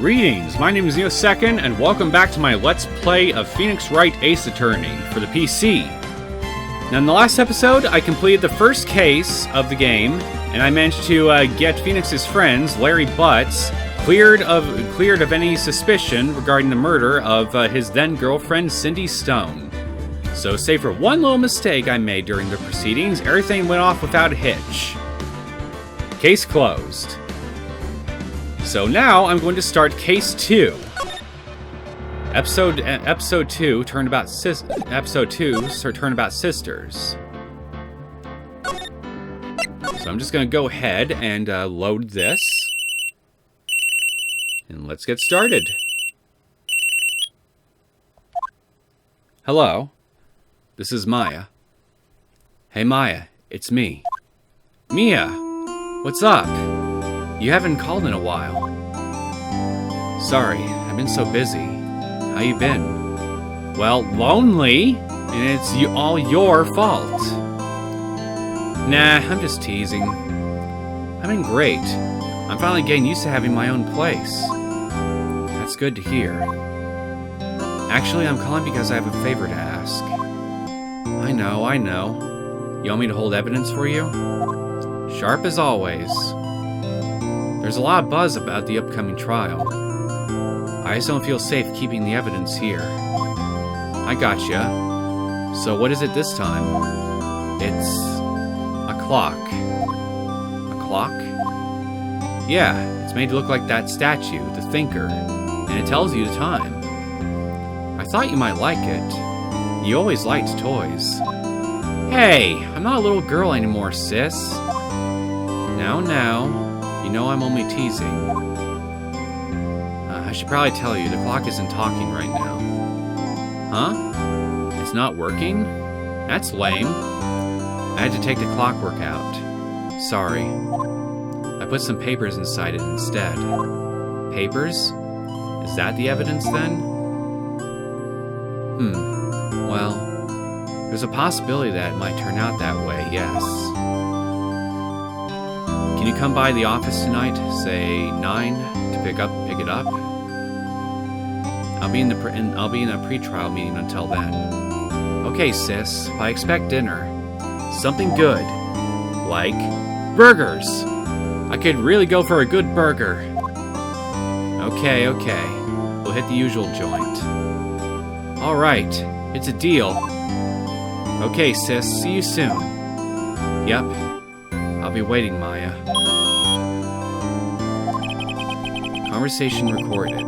Greetings, my name is Neosekken, and welcome back to my Let's Play of Phoenix Wright Ace Attorney for the PC. Now, in the last episode, I completed the first case of the game, and I managed to get Phoenix's friends, Larry Butts, cleared of any suspicion regarding the murder of his then-girlfriend, Cindy Stone. So, save for one little mistake I made during the proceedings, everything went off without a hitch. Case closed. So now I'm going to start Case 2. Episode 2, Turnabout Sisters. So I'm just going to go ahead and load this. And let's get started. Hello. This is Maya. Hey Maya, it's me. Mia, what's up? You haven't called in a while. Sorry, I've been so busy. How you been? Well, lonely, and it's all your fault. Nah, I'm just teasing. I've been great. I'm finally getting used to having my own place. That's good to hear. Actually, I'm calling because I have a favor to ask. I know. You want me to hold evidence for you? Sharp as always. There's a lot of buzz about the upcoming trial. I just don't feel safe keeping the evidence here. I gotcha. So what is it this time? It's a clock. A clock? Yeah, it's made to look like that statue, the Thinker, and it tells you the time. I thought you might like it. You always liked toys. Hey, I'm not a little girl anymore, sis. Now. You know I'm only teasing. I should probably tell you, the clock isn't talking right now. Huh? It's not working? That's lame. I had to take the clockwork out. Sorry. I put some papers inside it instead. Papers? Is that the evidence then? Well, there's a possibility that it might turn out that way, yes. Can you come by the office tonight, say 9, to pick it up? I'll be in a pre-trial meeting until then. Okay, sis. I expect dinner. Something good, like burgers. I could really go for a good burger. Okay. We'll hit the usual joint. All right, it's a deal. Okay, sis. See you soon. Yep. I'll be waiting, Maya. Conversation recorded.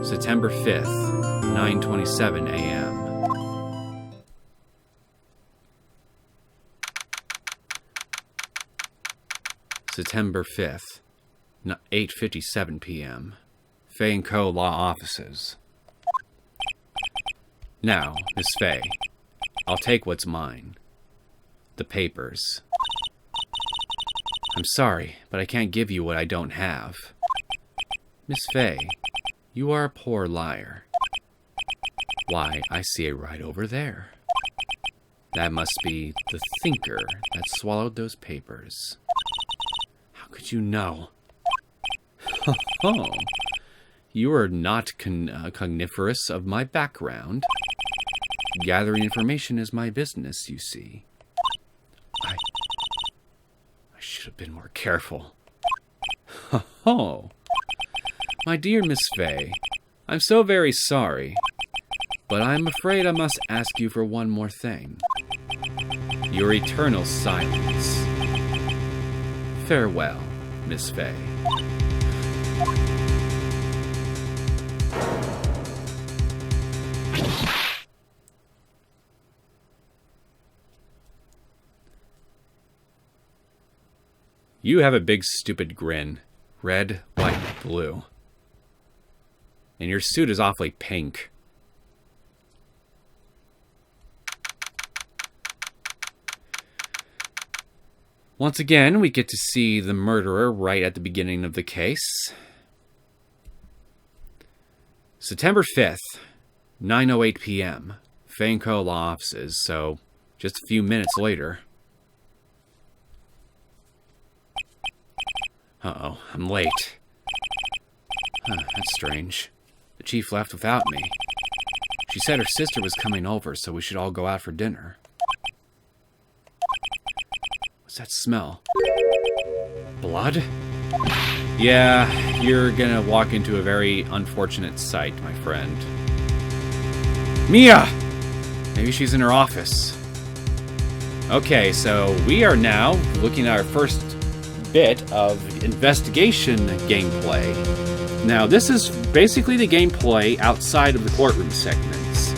September 5th, 9:27 a.m. September 5th, 8:57 p.m. Fay & Co. Law Offices. Now, Miss Fay, I'll take what's mine. The papers. I'm sorry, but I can't give you what I don't have. Miss Fay, you are a poor liar. Why, I see it right over there. That must be the Thinker that swallowed those papers. How could you know? Oh, you are not cogniferous of my background. Gathering information is my business, you see. I should have been more careful. Oh, my dear Miss Fay, I'm so very sorry, but I'm afraid I must ask you for one more thing. Your eternal silence. Farewell, Miss Fay. You have a big stupid grin. Red, white, blue. And your suit is awfully pink. Once again, we get to see the murderer right at the beginning of the case. September 5th, 9:08 p.m. Fay & Co. Law Offices, so just a few minutes later. Uh-oh, I'm late. Huh. strange. The chief left without me. She said her sister was coming over, so we should all go out for dinner. What's that smell? Blood? Yeah, you're gonna walk into a very unfortunate sight, my friend. Mia! Maybe she's in her office. Okay, so we are now looking at our first bit of investigation gameplay. Now, this is basically the gameplay outside of the courtroom segments.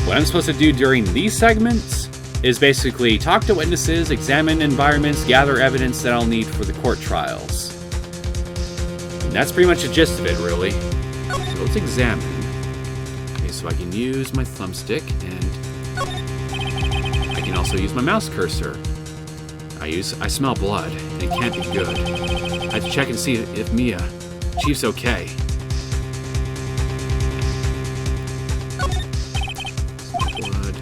What I'm supposed to do during these segments is basically talk to witnesses, examine environments, gather evidence that I'll need for the court trials. And that's pretty much the gist of it, really. So let's examine. Okay, so I can use my thumbstick, and I can also use my mouse cursor. I smell blood, and it can't be good. I have to check and see if Chief's okay. Blood.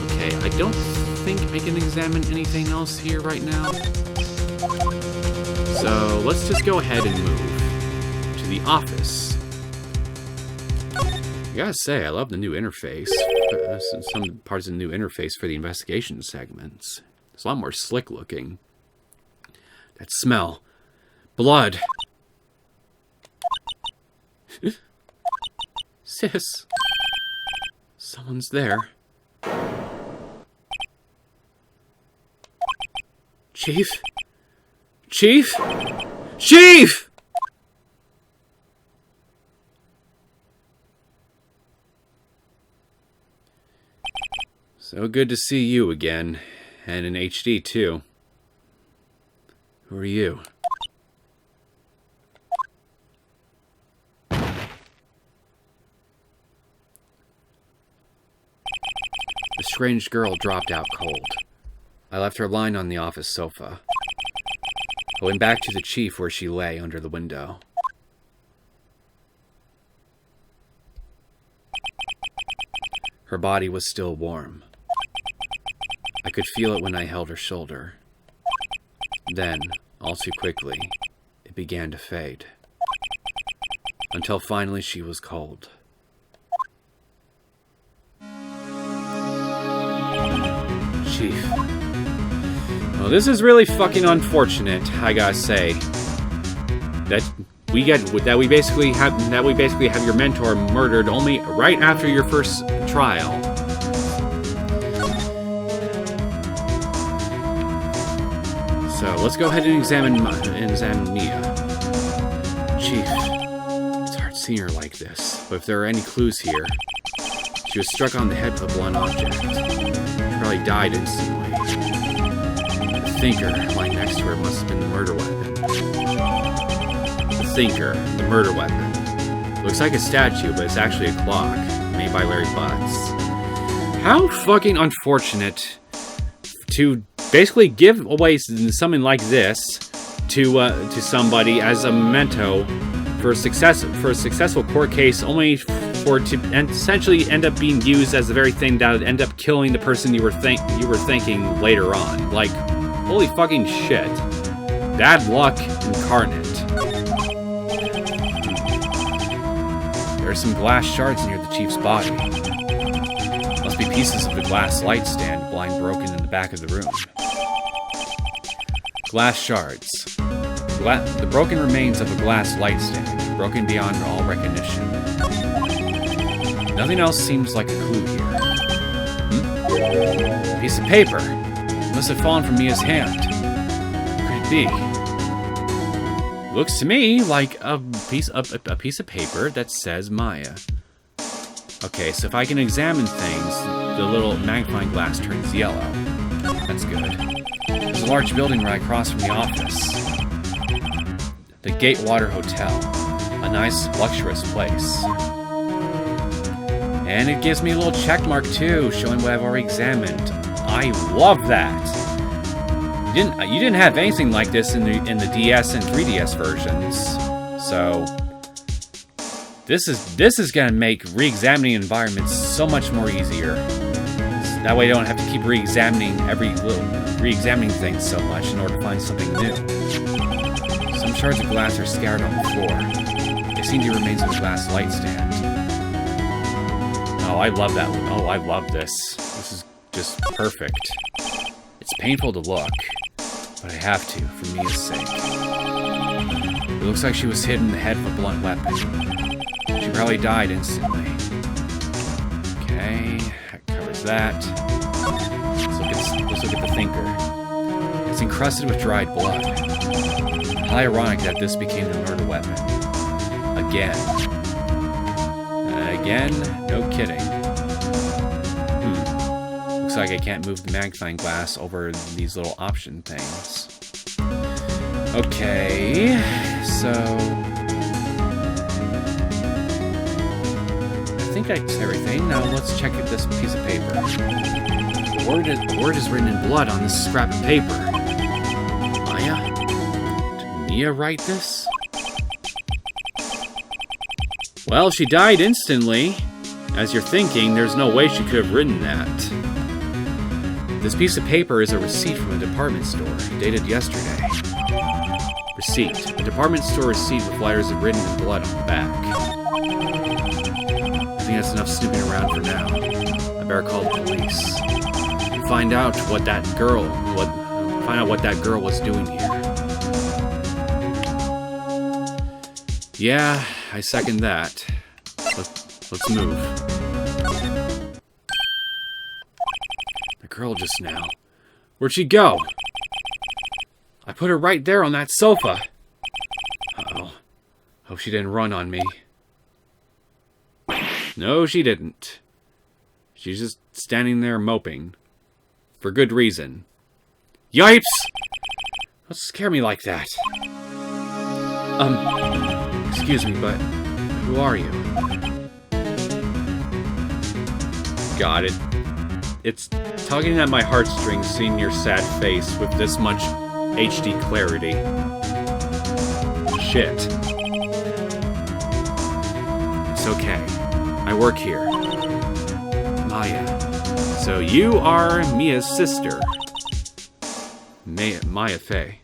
Okay, I don't think I can examine anything else here right now. So let's just go ahead and move to the office. I gotta say, I love the new interface. Some parts of the new interface for the investigation segments. It's a lot more slick looking. That smell. Blood. Sis. Someone's there. Chief? Chief? Chief! So good to see you again. And in HD, too. Who are you? The strange girl dropped out cold. I left her lying on the office sofa. I went back to the chief where she lay under the window. Her body was still warm. I could feel it when I held her shoulder. Then, all too quickly, it began to fade. Until finally she was cold. Chief. Well, this is really fucking unfortunate, I gotta say. That we basically have your mentor murdered only right after your first trial. So let's go ahead and examine Mia. Chief, it's hard seeing her like this, but if there are any clues here, she was struck on the head with a blunt object. She probably died instantly. The thinker lying next to her must have been the murder weapon. The thinker, the murder weapon. Looks like a statue, but it's actually a clock made by Larry Butts. How fucking unfortunate to basically give away something like this to somebody as a memento for a successful court case, only for it to essentially end up being used as the very thing that would end up killing the person you were thinking later on. Like, holy fucking shit! Bad luck incarnate. There are some glass shards near the chief's body. Must be pieces of the glass light stand lying broken in the back of the room. Glass shards. The broken remains of a glass light stand, broken beyond all recognition. Nothing else seems like a clue here. A piece of paper. It must have fallen from Mia's hand. What could it be? Looks to me like a piece of paper that says Maya. Okay, so if I can examine things, the little magnifying glass turns yellow. That's good. There's a large building right across from the office. The Gatewater Hotel. A nice, luxurious place. And it gives me a little check mark too, showing what I've already examined. I love that. You didn't have anything like this in the DS and 3DS versions, so this is gonna make re-examining environments so much more easier. That way, I don't have to keep re-examining things so much in order to find something new. Some shards of glass are scattered on the floor. They seen the remains of a glass light stand. Oh, I love that. Oh, I love this. This is just perfect. It's painful to look, but I have to, for Mia's sake. It looks like she was hit in the head with a blunt weapon. She probably died instantly. Okay, that covers that. Let's look at the thinker. It's encrusted with dried blood. How ironic that this became the murder weapon. Again. Again? No kidding. Looks like I can't move the magnifying glass over these little option things. Okay, so... I think that's everything. Now let's check this piece of paper. The word is written in blood on this scrap of paper. Maya? Did Mia write this? Well, she died instantly. As you're thinking, there's no way she could have written that. This piece of paper is a receipt from a department store, dated yesterday. Receipt. A department store receipt with letters written in blood on the back. I think that's enough snooping around for now. I better call the police. And find out what that girl was doing here. Yeah, I second that. Let's move. The girl just now. Where'd she go? I put her right there on that sofa. Uh-oh. Hope she didn't run on me. No, she didn't. She's just standing there moping. For good reason. Yipes! Don't scare me like that. Excuse me, but who are you? Got it. It's tugging at my heartstrings seeing your sad face with this much HD clarity. Shit. It's okay. I work here. Maya. So you are Mia's sister. Maya Fey.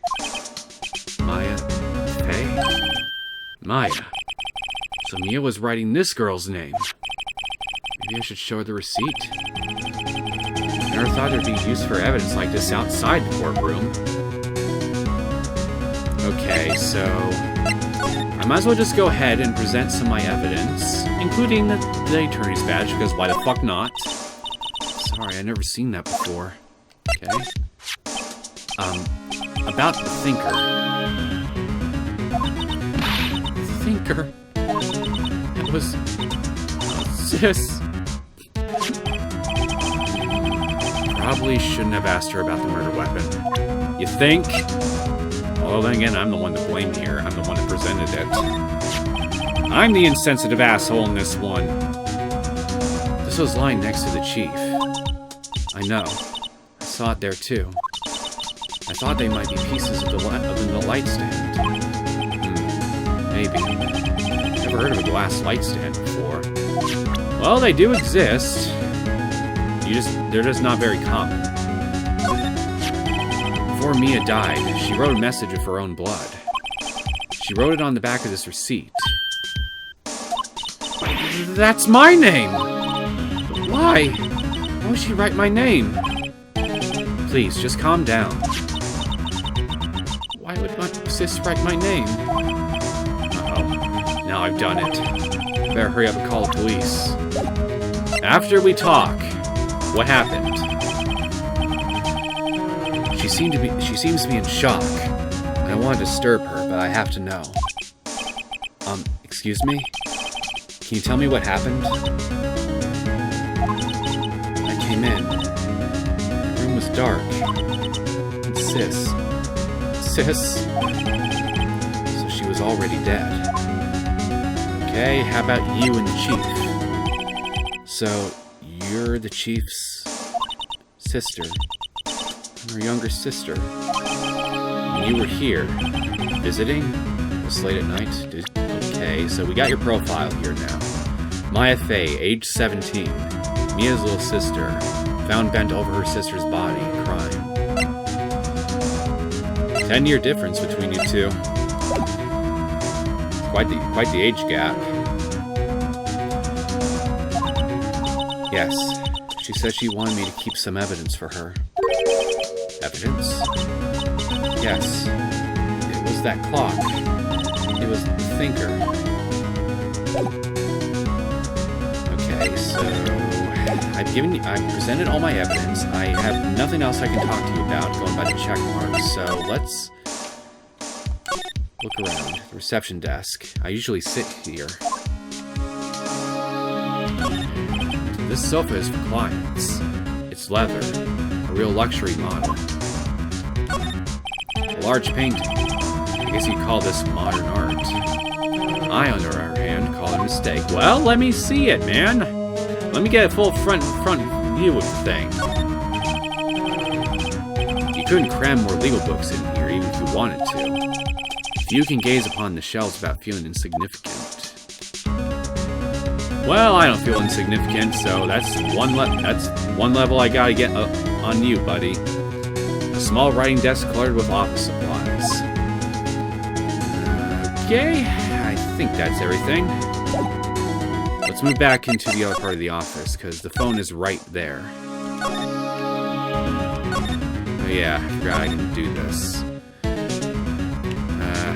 Maya Fey? Maya. So Mia was writing this girl's name. Maybe I should show her the receipt. Never thought there'd be use for evidence like this outside the courtroom. Okay, so I might as well just go ahead and present some of my evidence, including the attorney's badge, because why the fuck not? Sorry, I've never seen that before. Okay. About the thinker. Thinker? It was... Sis. Probably shouldn't have asked her about the murder weapon. You think? Although then again, I'm the one to blame here. I'm the one that presented it. I'm the insensitive asshole in this one. This was lying next to the chief. I know. I saw it there too. I thought they might be pieces of the light stand. Maybe. Never heard of a glass light stand before. Well, they do exist. They're just not very common. Before Mia died, she wrote a message with her own blood. She wrote it on the back of this receipt. That's my name! Why? Why would she write my name? Please, just calm down. Why would my sis write my name? Uh-oh. Now I've done it. Better hurry up and call the police. After we talk, what happened? She seems to be in shock. I don't want to disturb her, but I have to know. Excuse me? Can you tell me what happened? I came in. The room was dark. And Sis. So she was already dead. Okay, how about you and the chief? So, you're the chief's sister. Her younger sister. And you were here, visiting? This late at night? Okay, so we got your profile here now. Maya Fey, age 17. Mia's little sister. Found bent over her sister's body, crying. 10-year difference between you two. Quite the age gap. Yes, she said she wanted me to keep some evidence for her. Evidence? Yes. It was that clock. It was the thinker. Okay, so I've presented all my evidence. I have nothing else I can talk to you about going by the check marks. So let's look around. The reception desk. I usually sit here. This sofa is for clients. It's leather, a real luxury model. A large painting. I guess you'd call this modern art. I, on the other hand, call it a mistake. Well, let me see it, man. Let me get a full front view of the thing. You couldn't cram more legal books in here, even if you wanted to. Few can gaze upon the shelves without feeling insignificant. Well, I don't feel insignificant, so that's one level I gotta get up on you, buddy. A small writing desk cluttered with office supplies. Okay, I think that's everything. Let's move back into the other part of the office, because the phone is right there. Oh yeah, I forgot I can do this.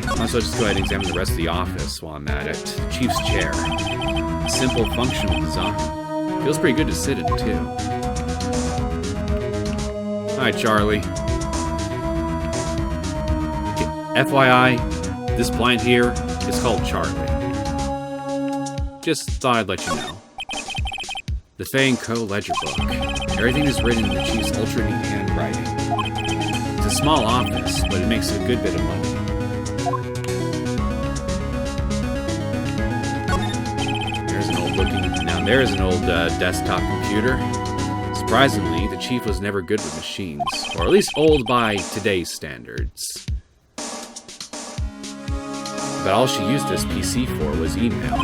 Might as well just go ahead and examine the rest of the office while I'm at it. The chief's chair. A simple, functional design. Feels pretty good to sit in, too. Hi, Charlie. FYI, this plant here is called Charlie. Just thought I'd let you know. The Fay & Co. ledger book. Everything is written in the chief's ultra-neat handwriting. It's a small office, but it makes a good bit of money. There's an old desktop computer. Surprisingly, the chief was never good with machines, or at least old by today's standards. But all she used this PC for was email.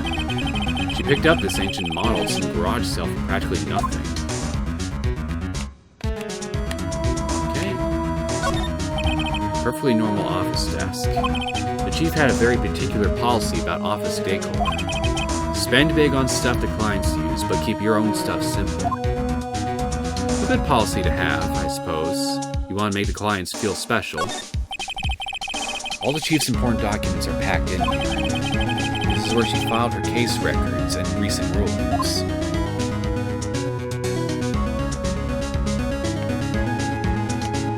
She picked up this ancient model at some garage sale for practically nothing. Okay. Perfectly normal office desk. The chief had a very particular policy about office decor. Spend big on stuff the clients use, but keep your own stuff simple. A good policy to have, I suppose. You want to make the clients feel special. All the chief's important documents are packed in here. This is where she filed her case records and recent rulings.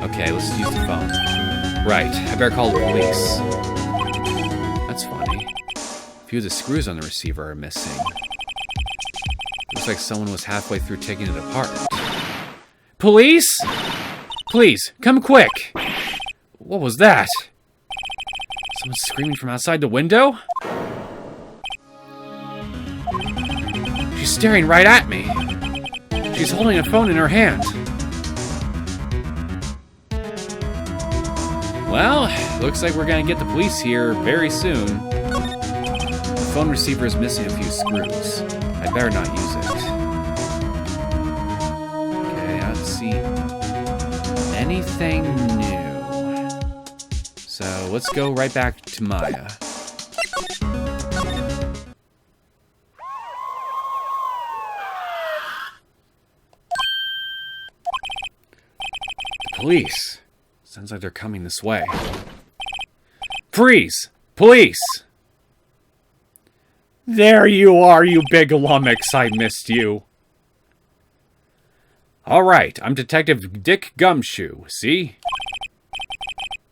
Okay, let's use the phone. Right, I better call the police. That's funny. A few of the screws on the receiver are missing. Looks like someone was halfway through taking it apart. Police? Please, come quick! What was that? Someone screaming from outside the window? She's staring right at me. She's holding a phone in her hand. Well, looks like we're gonna get the police here very soon. The phone receiver is missing a few screws. I better not use it. Okay, I don't see anything new. So let's go right back to Maya. The police. Sounds like they're coming this way. Freeze! Police! There you are, you big lummox. I missed you. All right, I'm Detective Dick Gumshoe. See?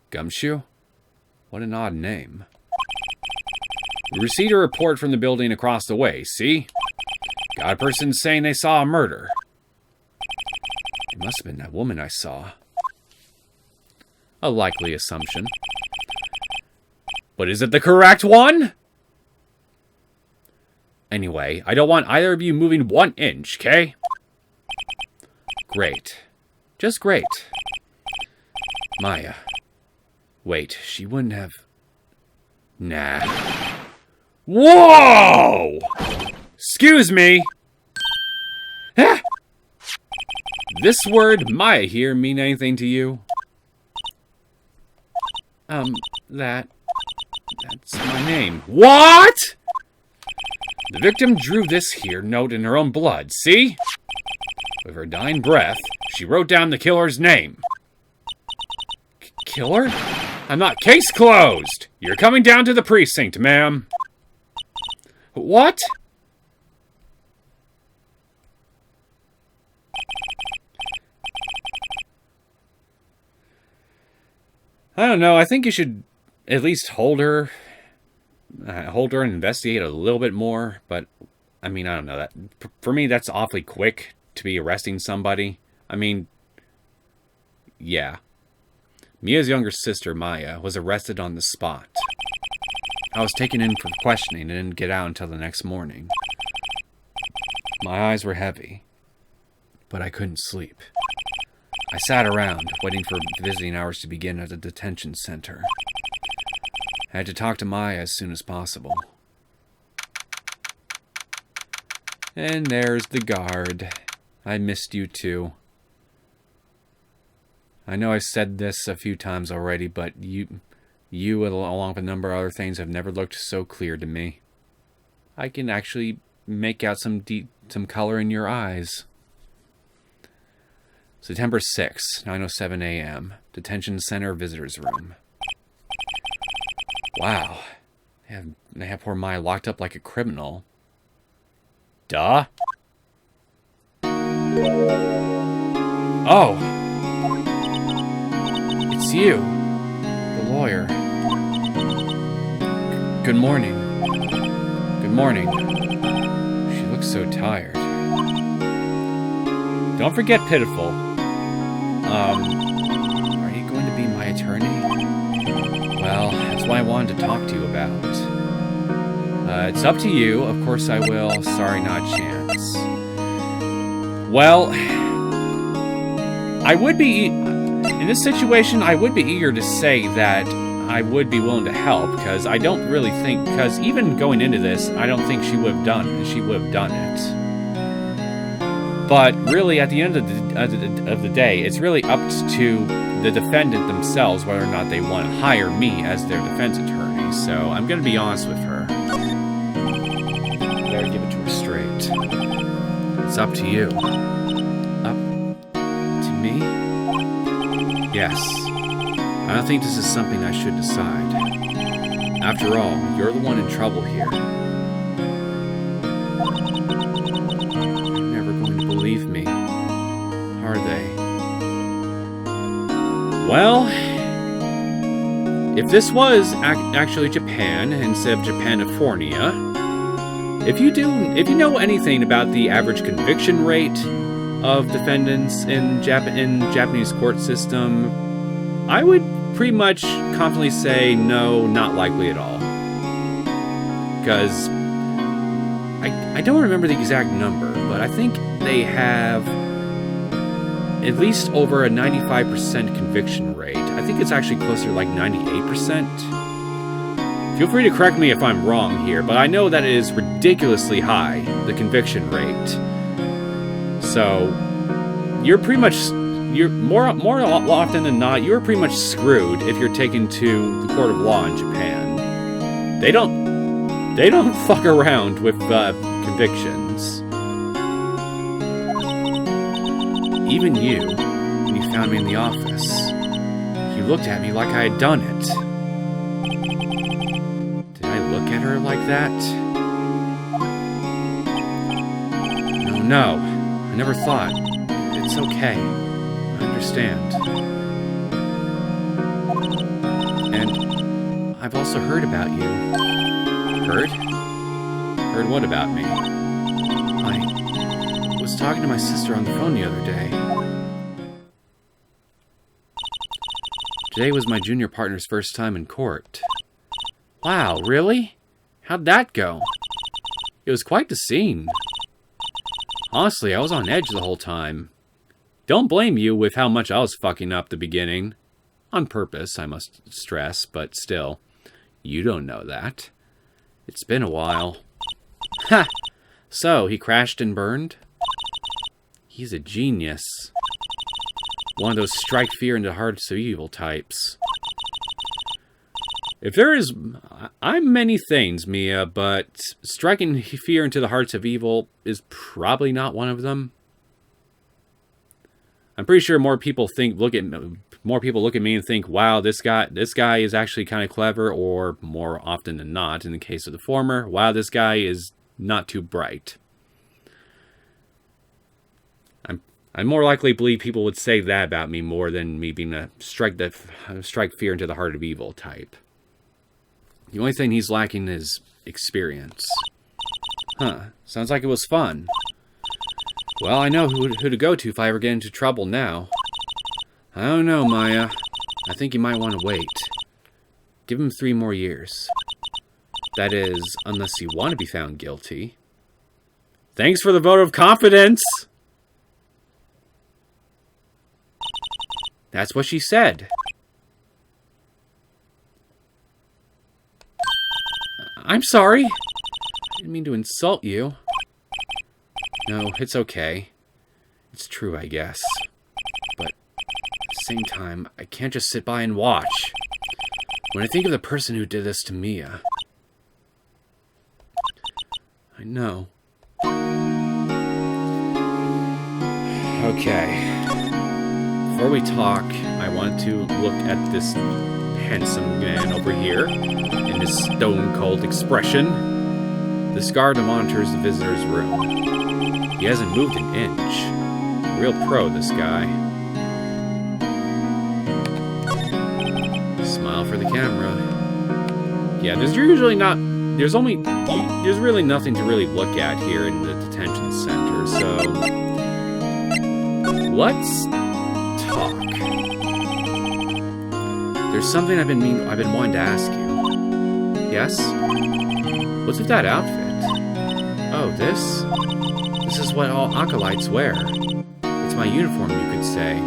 Gumshoe? What an odd name. We received a report from the building across the way. See? Got a person saying they saw a murder. It must have been that woman I saw. A likely assumption. But is it the correct one? Anyway, I don't want either of you moving 1 inch, okay? Great. Just great. Maya. Wait, she wouldn't have... Nah. Whoa! Excuse me! Ah! This word, Maya here, mean anything to you? That... That's my name. What?! The victim drew this here note in her own blood, see? With her dying breath, she wrote down the killer's name. Killer? I'm not. Case closed! You're coming down to the precinct, ma'am. What? I don't know. I think you should at least hold her and investigate a little bit more. But, I mean, I don't know. That for me, that's awfully quick to be arresting somebody. I mean, yeah. Mia's younger sister, Maya, was arrested on the spot. I was taken in for questioning and didn't get out until the next morning. My eyes were heavy, but I couldn't sleep. I sat around, waiting for visiting hours to begin at the detention center. I had to talk to Maya as soon as possible. And there's the guard. I missed you too. I know I've said this a few times already, but you along with a number of other things, have never looked so clear to me. I can actually make out some color in your eyes. September 6th, 9:07 a.m. Detention Center Visitors Room. Wow. They have poor Maya locked up like a criminal. Duh. Oh. It's you. The lawyer. Good morning. Good morning. She looks so tired. Don't forget Pitiful. Are you going to be my attorney? Well, that's what I wanted to talk to you about. It's up to you. Of course I will. Sorry, not a chance. Well, I would be... In this situation, I would be eager to say that I would be willing to help, because I don't really think... Because even going into this, I don't think she would have done it. But really, at the end of the day, it's really up to the defendant themselves whether or not they want to hire me as their defense attorney. So I'm going to be honest with her. Better give it to her straight. It's up to you. Up to me? Yes. I don't think this is something I should decide. After all, you're the one in trouble here. Believe me, are they? Well, if this was actually Japan instead of Japanifornia, if you know anything about the average conviction rate of defendants in Japanese court system, I would pretty much confidently say no, not likely at all. Because I don't remember the exact number, but I think they have at least over a 95% conviction rate. I think it's actually closer to like 98%. Feel free to correct me if I'm wrong here, but I know that it is ridiculously high, the conviction rate. So, you're more often than not, you're pretty much screwed if you're taken to the court of law in Japan. They don't fuck around with convictions. Even you, when you found me in the office, you looked at me like I had done it. Did I look at her like that? No, I never thought. It's okay. I understand. And I've also heard about you. Heard? Heard what about me? I was talking to my sister on the phone the other day. Today was my junior partner's first time in court. Wow, really? How'd that go? It was quite the scene. Honestly, I was on edge the whole time. Don't blame you with how much I was fucking up the beginning. On purpose, I must stress, but still. You don't know that. It's been a while. Ha! So, he crashed and burned? He's a genius. One of those strike fear into hearts of evil types. If there is... I'm many things, Mia, but striking fear into the hearts of evil is probably not one of them. I'm pretty sure more people look at me and think, wow, this guy is actually kind of clever, or more often than not, in the case of the former, wow, this guy is not too bright. I more likely believe people would say that about me more than me being a strike fear into the heart of evil type. The only thing he's lacking is experience. Huh, sounds like it was fun. Well, I know who to go to if I ever get into trouble now. I don't know, Maya. I think you might want to wait. Give him 3 more years. That is, unless you want to be found guilty. Thanks for the vote of confidence! That's what she said. I'm sorry. I didn't mean to insult you. No, it's okay. It's true, I guess. But at the same time, I can't just sit by and watch. When I think of the person who did this to Mia... I know. Okay. Before we talk, I want to look at this handsome man over here in his stone-cold expression. This guard monitors the visitor's room. He hasn't moved an inch. Real pro, this guy. Smile for the camera. Yeah, there's really nothing to really look at here in the detention center, so let's talk. There's something I've been wanting to ask you. Yes? What's with that outfit? Oh, this? This is what all acolytes wear. It's my uniform, you could say.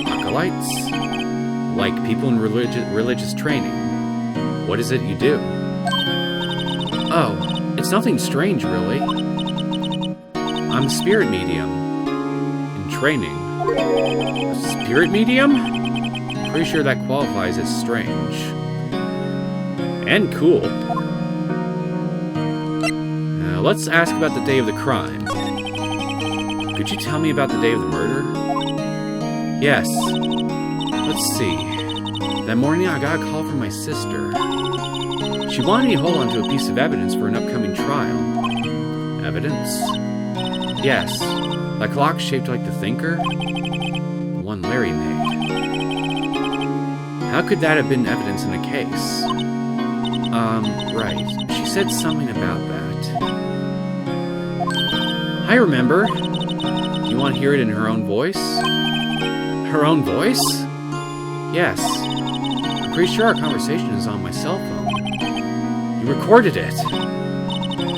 Acolytes? Like people in religious training. What is it you do? Oh, it's nothing strange, really. I'm a spirit medium. In training. A spirit medium? Pretty sure that qualifies as strange. And cool. Now, let's ask about the day of the crime. Could you tell me about the day of the murder? Yes. Let's see. That morning I got a call from my sister. She wanted me to hold on to a piece of evidence for an upcoming trial. Evidence? Yes. That clock shaped like the Thinker? The one Larry made. How could that have been evidence in a case? Right. She said something about that. I remember. You want to hear it in her own voice? Her own voice? Yes. I'm pretty sure our conversation is on my cell phone. You recorded it.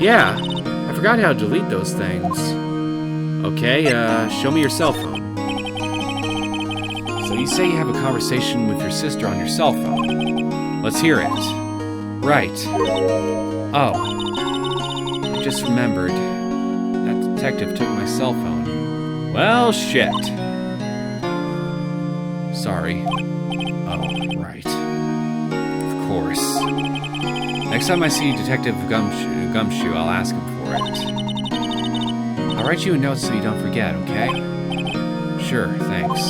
Yeah. I forgot how to delete those things. Okay, show me your cell phone. So you say you have a conversation with your sister on your cell phone. Let's hear it. Right. Oh. I just remembered. That detective took my cell phone. Well, shit. Sorry. Oh, right. Of course. Next time I see Detective Gumshoe, I'll ask him for it. I'll write you a note so you don't forget, okay? Sure, thanks.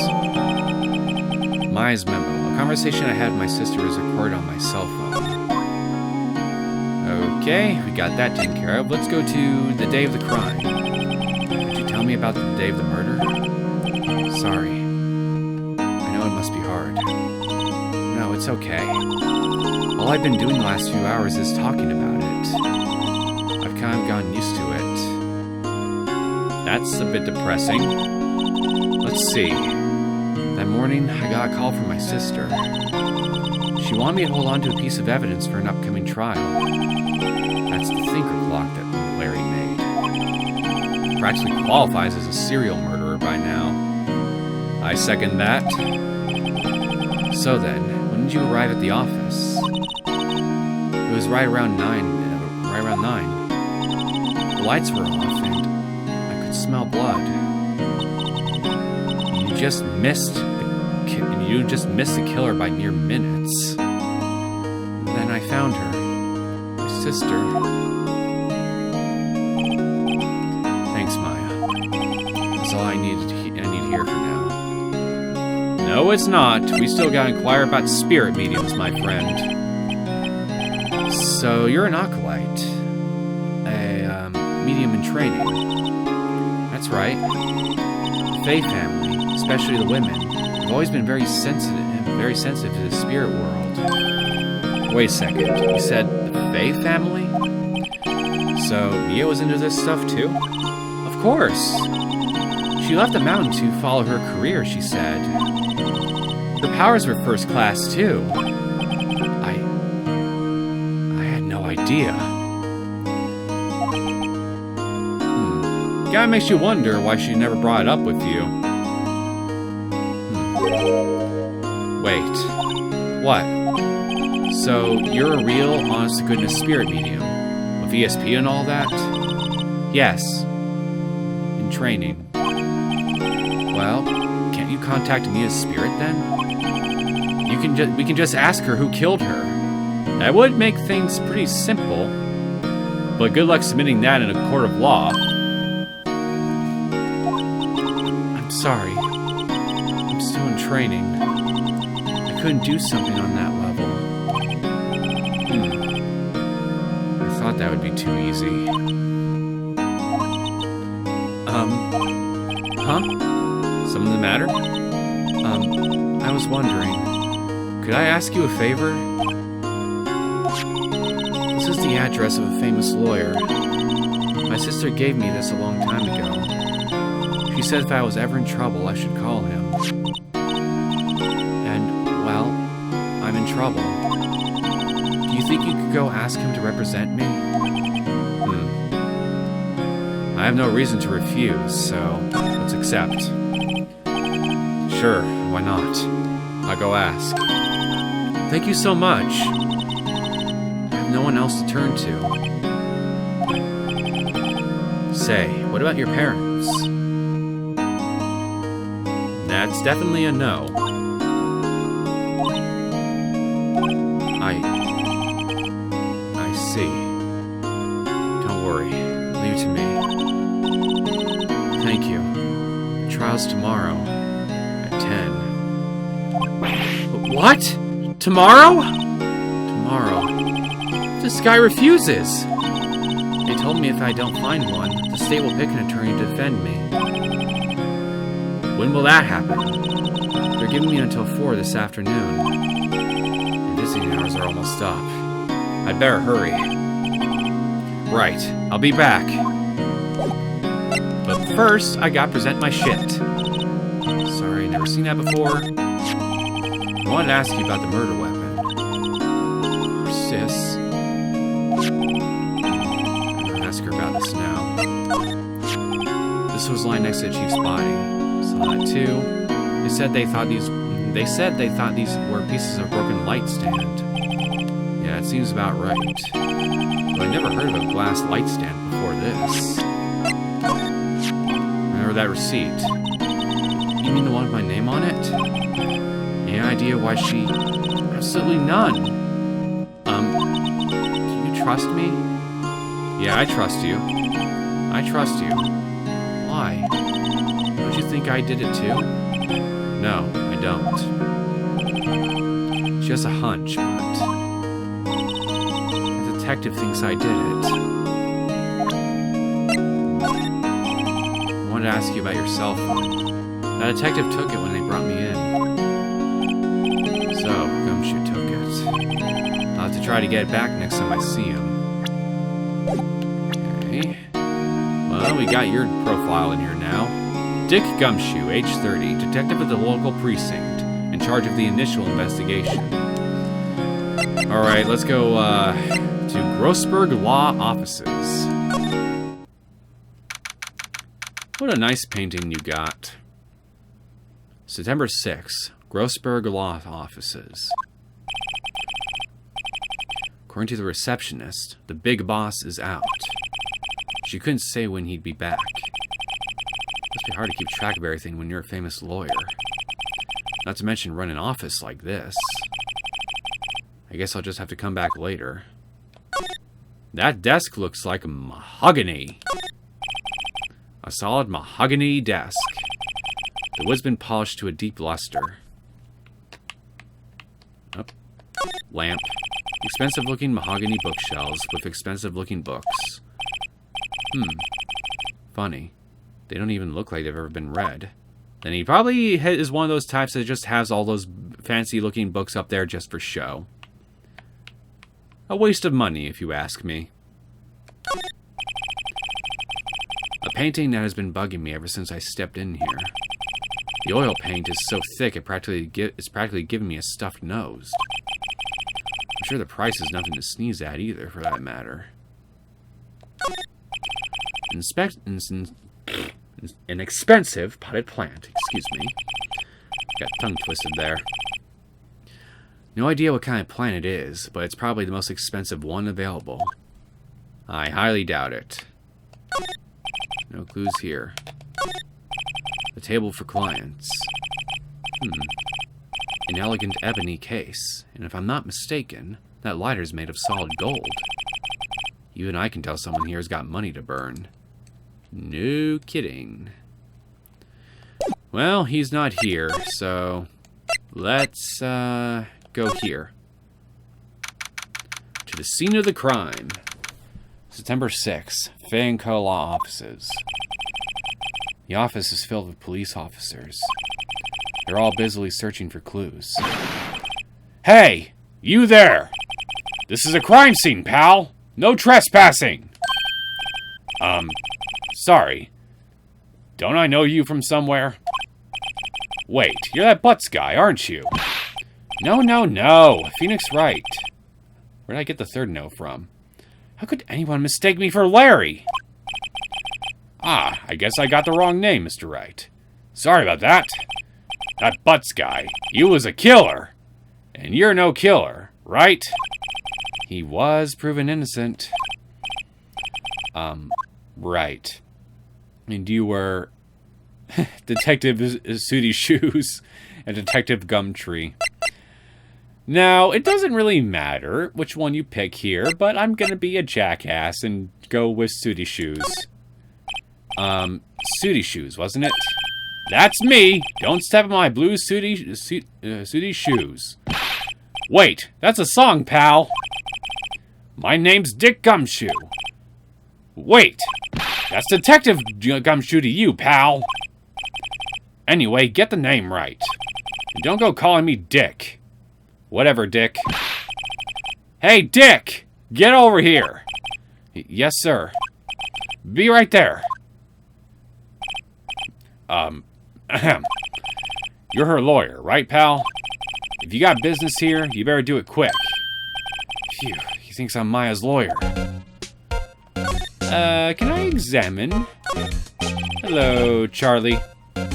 Maya's memo. A conversation I had with my sister is recorded on my cell phone. Okay, we got that taken care of. Let's go to the day of the crime. Could you tell me about the day of the murder? Sorry. I know it must be hard. No, it's okay. All I've been doing the last few hours is talking about it. I've kind of gotten used to it. That's a bit depressing. Let's see. That morning, I got a call from my sister. She wanted me to hold on to a piece of evidence for an upcoming trial. That's the Thinker clock that Larry made. Practically qualifies as a serial murderer by now. I second that. So then, when did you arrive at the office? It was right around 9. The lights were off and I could smell blood. You just missed the killer by mere minutes. sister. Thanks, Maya. That's all I need here for now. No, it's not. We still gotta inquire about spirit mediums, my friend. So, you're an acolyte. A medium in training. That's right. The Fae family, especially the women, have always been very sensitive to the spirit world. Wait a second. You said the Fae family? So, Mia was into this stuff too? Of course. She left the mountain to follow her career, she said. Her powers were first class too. I had no idea. Kinda makes you wonder why she never brought it up with you. Wait. What? So, you're a real, honest-to-goodness spirit medium? With ESP and all that? Yes. In training. Well, can't you contact Mia's spirit then? We can just ask her who killed her. That would make things pretty simple. But good luck submitting that in a court of law. I'm sorry. I'm still in training. I couldn't do something on that level. I thought that would be too easy. Huh? Something the matter? I was wondering, could I ask you a favor? This is the address of a famous lawyer. My sister gave me this a long time ago. She said if I was ever in trouble, I should call him. And, well, I'm in trouble. Do you think you could go ask him to represent me? I have no reason to refuse, so let's accept. Sure, why not? I'll go ask. Thank you so much. I have no one else to turn to. Say, what about your parents? That's definitely a no. I see. Don't worry. Leave it to me. Thank you. The trial's tomorrow. At 10. What? Tomorrow? Tomorrow. This guy refuses. They told me if I don't find one, the state will pick an attorney to defend me. When will that happen? They're giving me until 4 this afternoon. The visiting hours are almost up. I'd better hurry. Right, I'll be back. But first, I gotta present my shit. Sorry, never seen that before. I wanted to ask you about the murder weapon. Her sis. I'll ask her about this now. This was lying next to the chief's body. Saw that too. They said they thought these were pieces of a broken light stand. Yeah, it seems about right. But I never heard of a glass light stand before this. Remember that receipt? You mean the one with my name on it? Any idea why she... Absolutely none. Can you trust me? Yeah, I trust you. I trust you. Why? Don't you think I did it too? No, I don't. Just a hunch, but... The detective thinks I did it. I wanted to ask you about your cell phone. That detective took it when they brought me in. So, Gumshoe took it. I'll have to try to get it back next time I see him. Okay. Well, we got your profile in here now. Dick Gumshoe, age 30, detective at the local precinct, in charge of the initial investigation. Alright, let's go, to Grossberg Law Offices. What a nice painting you got. September 6th, Grossberg Law Offices. According to the receptionist, the big boss is out. She couldn't say when he'd be back. Must be hard to keep track of everything when you're a famous lawyer. Not to mention run an office like this. I guess I'll just have to come back later. That desk looks like mahogany. A solid mahogany desk. The wood's been polished to a deep luster. Oh. Lamp. Expensive-looking mahogany bookshelves with expensive-looking books. Funny. They don't even look like they've ever been read. Then he probably is one of those types that just has all those fancy-looking books up there just for show. A waste of money, if you ask me. A painting that has been bugging me ever since I stepped in here. The oil paint is so thick it's practically giving me a stuffed nose. I'm sure the price is nothing to sneeze at either, for that matter. An expensive potted plant. Excuse me. Got tongue twisted there. No idea what kind of plant it is, but it's probably the most expensive one available. I highly doubt it. No clues here. A table for clients. An elegant ebony case. And if I'm not mistaken, that lighter's made of solid gold. Even I can tell someone here has got money to burn. No kidding. Well, he's not here, so let's go here. To the scene of the crime. September 6th, Fang Co Law Offices. The office is filled with police officers. They're all busily searching for clues. Hey! You there! This is a crime scene, pal! No trespassing! Sorry. Don't I know you from somewhere? Wait, you're that Butts guy, aren't you? No. Phoenix Wright. Where did I get the third no from? How could anyone mistake me for Larry? Ah, I guess I got the wrong name, Mr. Wright. Sorry about that. That Butts guy, he was a killer. And you're no killer, right? He was proven innocent. Right. And you were Detective Sooty Shoes and Detective Gumtree. Now, it doesn't really matter which one you pick here, but I'm gonna be a jackass and go with Sooty Shoes. Sooty Shoes, wasn't it? That's me! Don't step on my blue Sooty Shoes. Wait, that's a song, pal! My name's Dick Gumshoe. Wait, that's Detective Gumshoe to you, pal. Anyway, get the name right. And don't go calling me Dick. Whatever, Dick. Hey, Dick! Get over here! Yes, sir. Be right there. You're her lawyer, right, pal? If you got business here, you better do it quick. Phew, he thinks I'm Maya's lawyer. Can I examine? Hello, Charlie.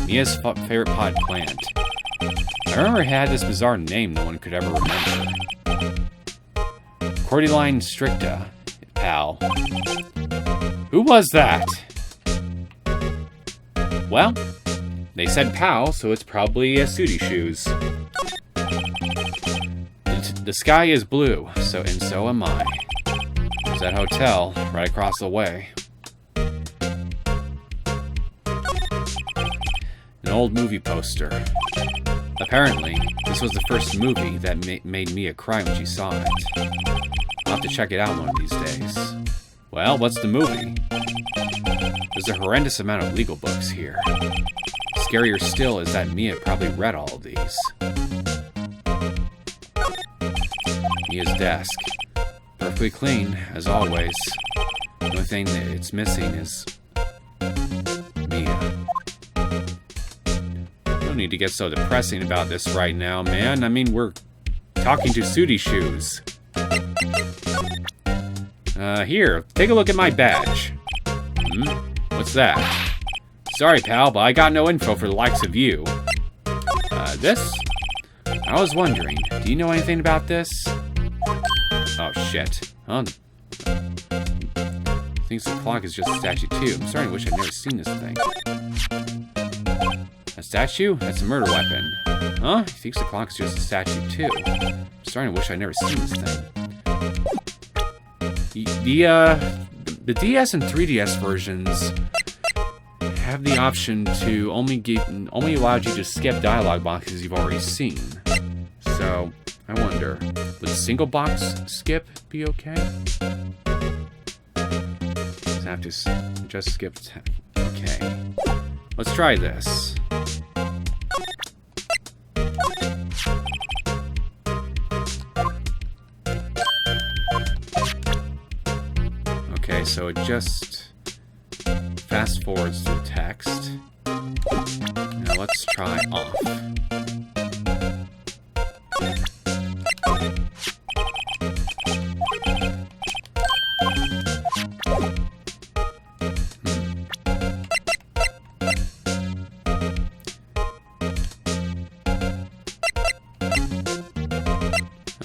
Mia's favorite pot plant. I remember it had this bizarre name no one could ever remember. Cordyline stricta, pal. Who was that? Well, they said pal, so it's probably a Sooty Shoes. The sky is blue, so am I. There's that hotel right across the way. An old movie poster. Apparently, this was the first movie that made Mia cry when she saw it. I'll have to check it out one of these days. Well, what's the movie? There's a horrendous amount of legal books here. Scarier still is that Mia probably read all of these. Mia's desk. Perfectly clean, as always. The only thing that it's missing is Mia. No need to get so depressing about this right now, man. I mean, we're talking to Sooty Shoes. Here, take a look at my badge. What's that? Sorry, pal, but I got no info for the likes of you. This? I was wondering, do you know anything about this? Oh, shit. Huh? Thinks the clock is just a statue, too. I'm starting to wish I'd never seen this thing. A statue? That's a murder weapon. Huh? He thinks the clock is just a statue, too. I'm starting to wish I'd never seen this thing. The DS and 3DS versions have the option to only allowed you to skip dialogue boxes you've already seen. So, I wonder, would single box skip be okay? Just have to just skip. Okay. Let's try this. Okay, so it just fast forwards to the text. Now let's try off.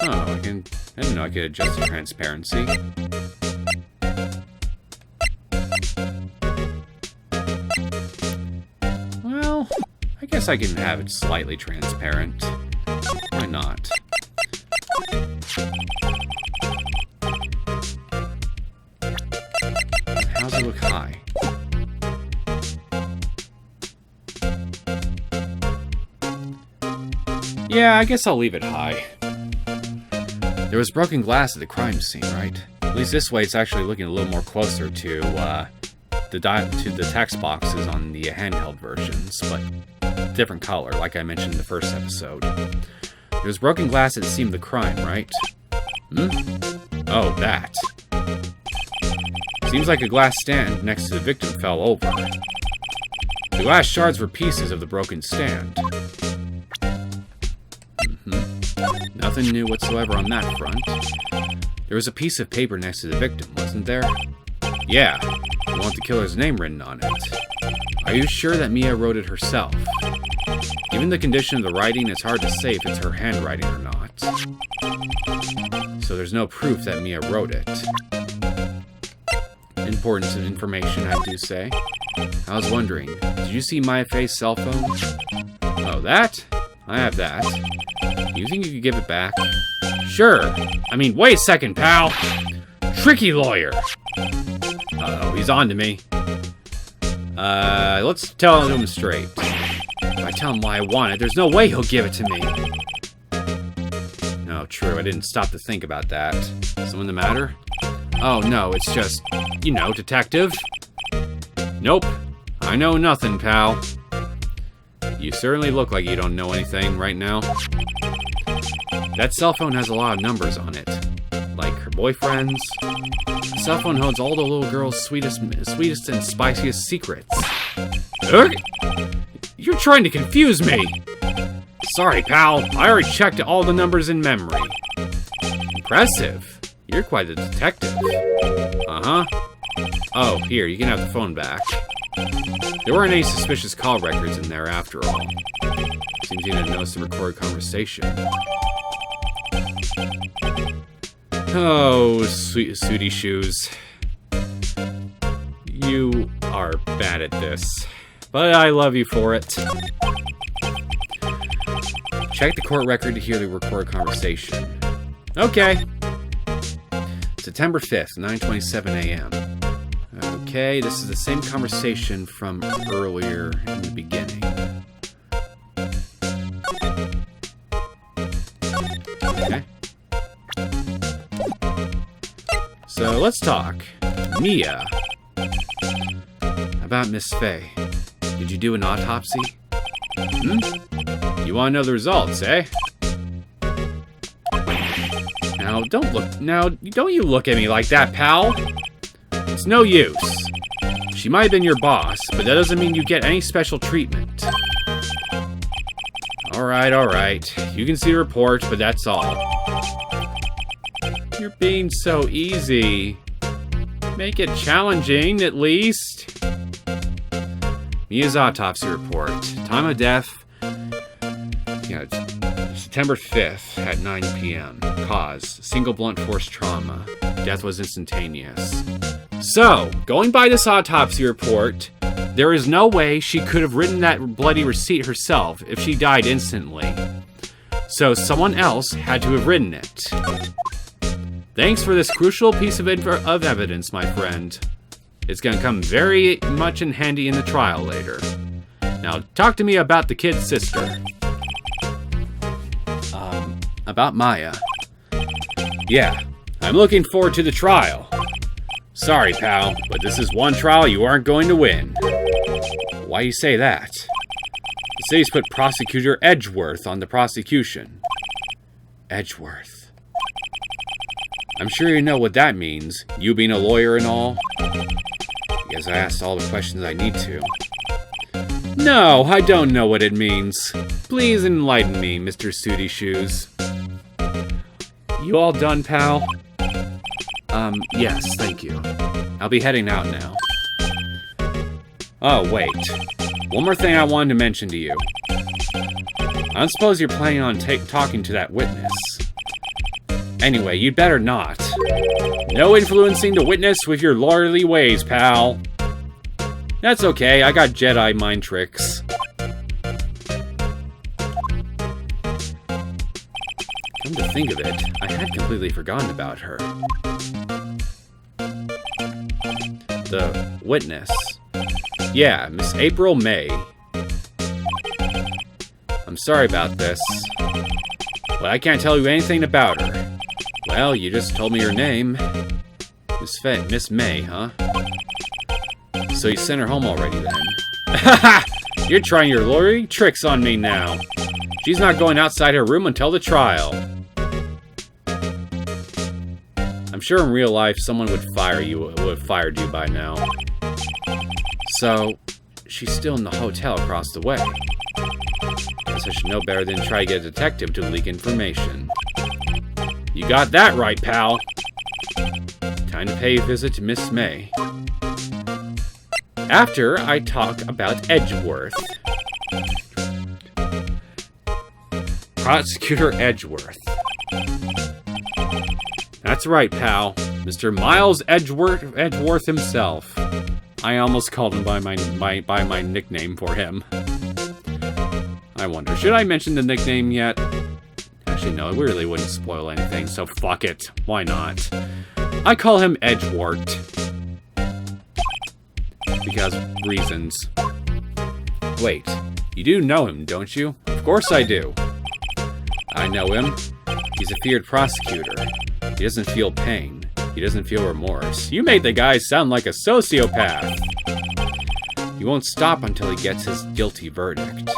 Oh, I didn't know I could adjust the transparency. Well, I guess I can have it slightly transparent. Why not? How's it look high? Yeah, I guess I'll leave it high. There was broken glass at the crime scene, right? At least this way it's actually looking a little more closer to the text boxes on the handheld versions, but different color, like I mentioned in the first episode. There was broken glass at the scene of the crime, right? Oh, that. Seems like a glass stand next to the victim fell over. The glass shards were pieces of the broken stand. Nothing new whatsoever on that front. There was a piece of paper next to the victim, wasn't there? Yeah, you want the killer's name written on it. Are you sure that Mia wrote it herself? Given the condition of the writing, it's hard to say if it's her handwriting or not. So there's no proof that Mia wrote it. Important information, I do say. I was wondering, did you see Maya Faye's cell phone? Oh, that? I have that. Do you think you could give it back? Sure. I mean, wait a second, pal. Tricky lawyer. Uh-oh, he's on to me. Let's tell him straight. If I tell him why I want it, there's no way he'll give it to me. No, true, I didn't stop to think about that. Something the matter? Oh, no, it's just, you know, detective. Nope. I know nothing, pal. You certainly look like you don't know anything right now. That cell phone has a lot of numbers on it. Like her boyfriend's. The cell phone holds all the little girl's sweetest and spiciest secrets. Ugh! You're trying to confuse me! Sorry, pal. I already checked all the numbers in memory. Impressive. You're quite a detective. Uh-huh. Oh, here, you can have the phone back. There weren't any suspicious call records in there after all. Seems you didn't notice the recorded conversation. Oh, sooty shoes. You are bad at this. But I love you for it. Check the court record to hear the recorded conversation. Okay. September 5th, 9:27 a.m. Okay, this is the same conversation from earlier in the beginning. Okay. So let's talk. Mia. About Miss Faye. Did you do an autopsy? You want to know the results, eh? Don't you look at me like that, pal. It's no use. She might have been your boss, but that doesn't mean you get any special treatment. Alright. You can see the report, but that's all. You're being so easy. Make it challenging, at least. Mia's autopsy report. Time of death. September 5th at 9 p.m. Cause, single blunt force trauma. Death was instantaneous. So, going by this autopsy report, there is no way she could have written that bloody receipt herself if she died instantly. So someone else had to have written it. Thanks for this crucial piece of evidence, my friend. It's gonna come very much in handy in the trial later. Now, talk to me about the kid's sister. About Maya. Yeah, I'm looking forward to the trial. Sorry, pal, but this is one trial you aren't going to win. Why you say that? The city's put Prosecutor Edgeworth on the prosecution. Edgeworth. I'm sure you know what that means, you being a lawyer and all. Guess I asked all the questions I need to. No, I don't know what it means. Please enlighten me, Mr. Sooty Shoes. You all done, pal? Yes, thank you. I'll be heading out now. Oh, wait. One more thing I wanted to mention to you. I don't suppose you're planning on talking to that witness. Anyway, you'd better not. No influencing the witness with your lawyerly ways, pal. That's okay, I got Jedi mind tricks. Come to think of it, I had completely forgotten about her. The witness. Yeah, Miss April May. I'm sorry about this, but I can't tell you anything about her. Well, you just told me her name. Miss May, huh? So you sent her home already then? Haha! You're trying your lawyering tricks on me now. She's not going outside her room until the trial. I'm sure in real life someone would have fired you by now. So, she's still in the hotel across the way. Guess I should know better than try to get a detective to leak information. You got that right, pal. Time to pay a visit to Miss May. After I talk about Edgeworth. Prosecutor Edgeworth. That's right, pal. Mr. Miles Edgeworth himself. I almost called him by my nickname for him. I wonder, should I mention the nickname yet? Actually, no, it really wouldn't spoil anything, so fuck it. Why not? I call him Edgeworth. Because reasons. Wait, you do know him, don't you? Of course I do. I know him. He's a feared prosecutor. He doesn't feel pain. He doesn't feel remorse. You made the guy sound like a sociopath. He won't stop until he gets his guilty verdict.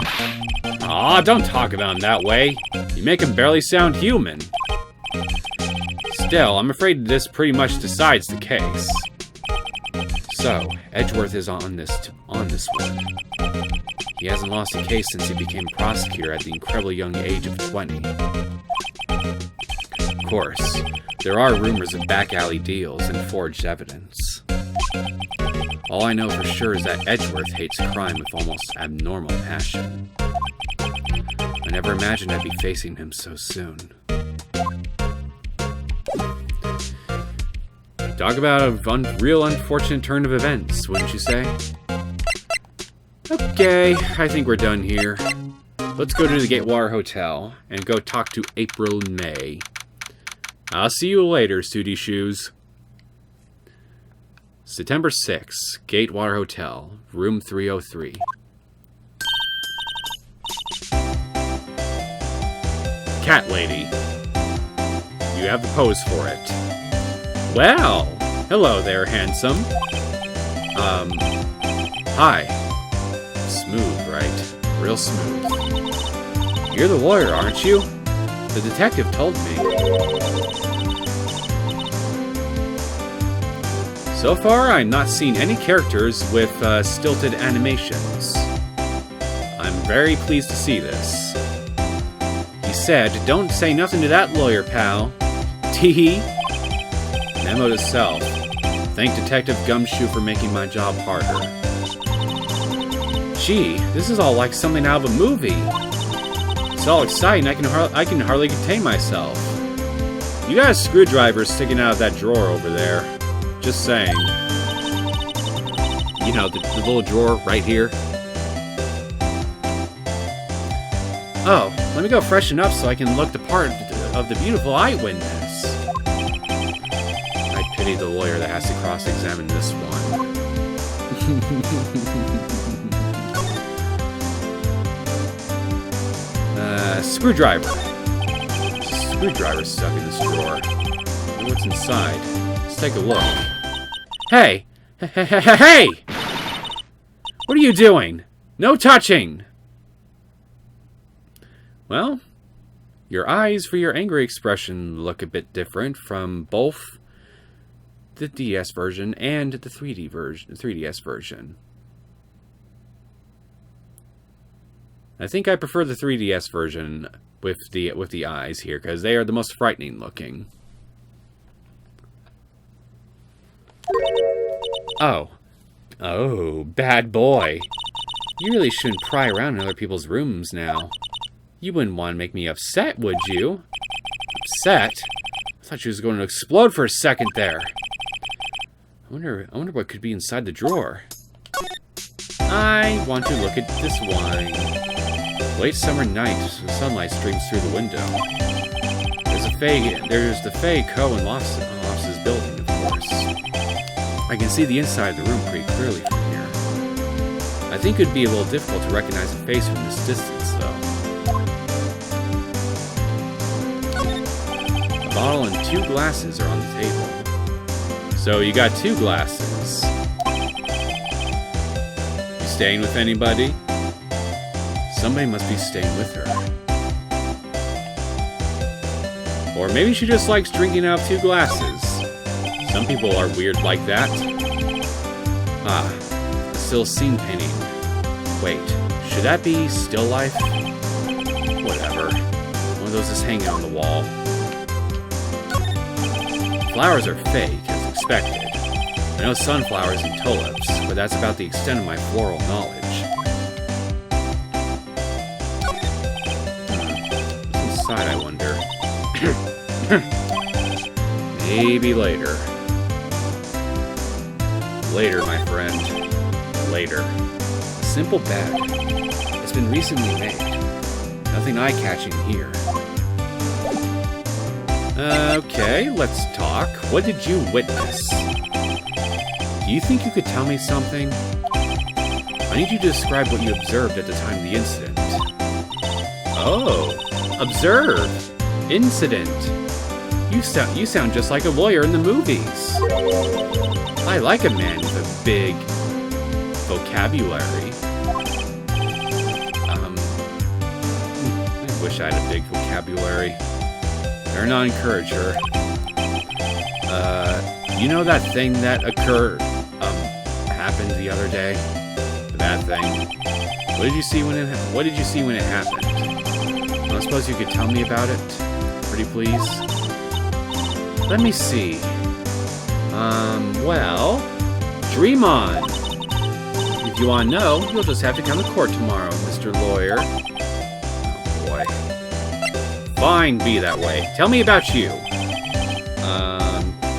Aw, don't talk about him that way. You make him barely sound human. Still, I'm afraid this pretty much decides the case. So, Edgeworth is on this one. He hasn't lost a case since he became prosecutor at the incredibly young age of 20. Of course, there are rumors of back alley deals and forged evidence. All I know for sure is that Edgeworth hates crime with almost abnormal passion. I never imagined I'd be facing him so soon. Talk about a real unfortunate turn of events, wouldn't you say? Okay, I think we're done here. Let's go to the Gatewater Hotel and go talk to April May. I'll see you later, Sooty Shoes. September 6th, Gatewater Hotel, room 303. Cat Lady. You have the pose for it. Well, hello there, handsome. Hi. Smooth, right? Real smooth. You're the lawyer, aren't you? The detective told me. So far, I'm not seeing any characters with stilted animations. I'm very pleased to see this. He said, don't say nothing to that lawyer, pal. Tee-hee. Memo to self. Thank Detective Gumshoe for making my job harder. Gee, this is all like something out of a movie. It's all exciting, I can hardly contain myself. You got a screwdriver sticking out of that drawer over there. Just saying. You know, the little drawer right here. Oh, let me go freshen up so I can look the part of the beautiful eyewitness. pity the lawyer that has to cross-examine this one. Screwdriver. Screwdriver's stuck in this drawer. I wonder what's inside. Let's take a look. Hey! Hey! What are you doing? No touching! Well, your eyes for your angry expression look a bit different from both the DS version and the 3DS version. I think I prefer the 3DS version with the eyes here, because they are the most frightening looking. Oh. Oh, bad boy. You really shouldn't pry around in other people's rooms now. You wouldn't want to make me upset, would you? Upset? I thought she was going to explode for a second there. I wonder what could be inside the drawer. I want to look at this wine. Late summer night, the sunlight streams through the window. There's the Fay Co. and Lofts' building, of course. I can see the inside of the room pretty clearly from here. I think it'd be a little difficult to recognize a face from this distance, though. A bottle and 2 glasses are on the table. So you got 2 glasses. You staying with anybody? Somebody must be staying with her. Or maybe she just likes drinking out of 2 glasses. Some people are weird like that. Ah, a still scene painting. Wait, should that be still life? Whatever. One of those is hanging on the wall. Flowers are fake, as expected. I know sunflowers and tulips, but that's about the extent of my floral knowledge. What's inside, I wonder? Maybe later. Later, my friend. Later. A simple bed. It's been recently made. Nothing eye-catching here. Okay, let's talk. What did you witness? Do you think you could tell me something? I need you to describe what you observed at the time of the incident. Oh, observe. Incident. You sound just like a lawyer in the movies. I like a man with a big vocabulary. I wish I had a big vocabulary. Better not encourage her. You know that thing that happened the other day? The bad thing. What did you see when it happened? I suppose you could tell me about it, pretty please. Let me see. Well, dream on. If you want to know, you'll just have to come to court tomorrow, Mr. Lawyer. Oh, boy. Fine, be that way. Tell me about you.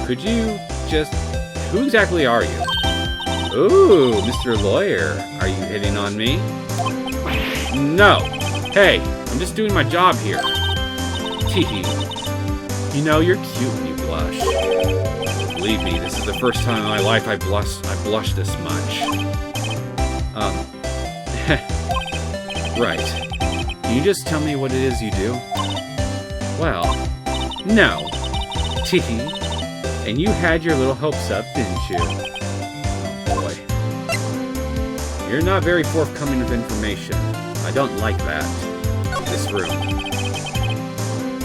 Could you just... Who exactly are you? Ooh, Mr. Lawyer. Are you hitting on me? No. Hey, I'm just doing my job here. Teehee. You know, you're cute when you blush. Believe me, this is the first time in my life I blush this much. Right. Can you just tell me what it is you do? Well, no. Teehee. And you had your little hopes up, didn't you? Oh boy. You're not very forthcoming of information. I don't like that. This room.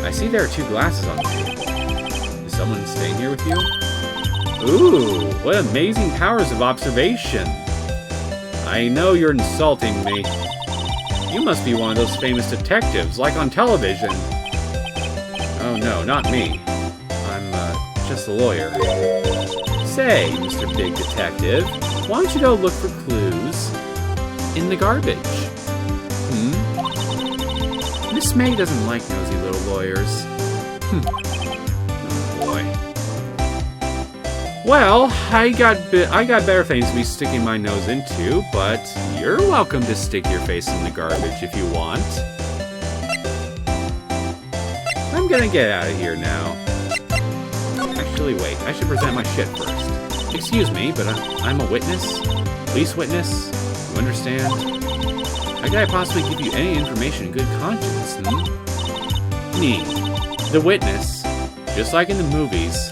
I see there are 2 glasses on the table. Is someone staying here with you? Ooh, what amazing powers of observation. I know you're insulting me. You must be one of those famous detectives, like on television. Oh no, not me. I'm, just a lawyer. Say, Mr. Big Detective, why don't you go look for clues in the garbage? Miss May doesn't like nosy little lawyers. Oh boy. Well, I got better things to be sticking my nose into, but you're welcome to stick your face in the garbage if you want. I'm gonna get out of here now. Actually, wait. I should present my shit first. Excuse me, but I'm a witness? Police witness? You understand? How can I possibly give you any information in good conscience, Me. The witness. Just like in the movies.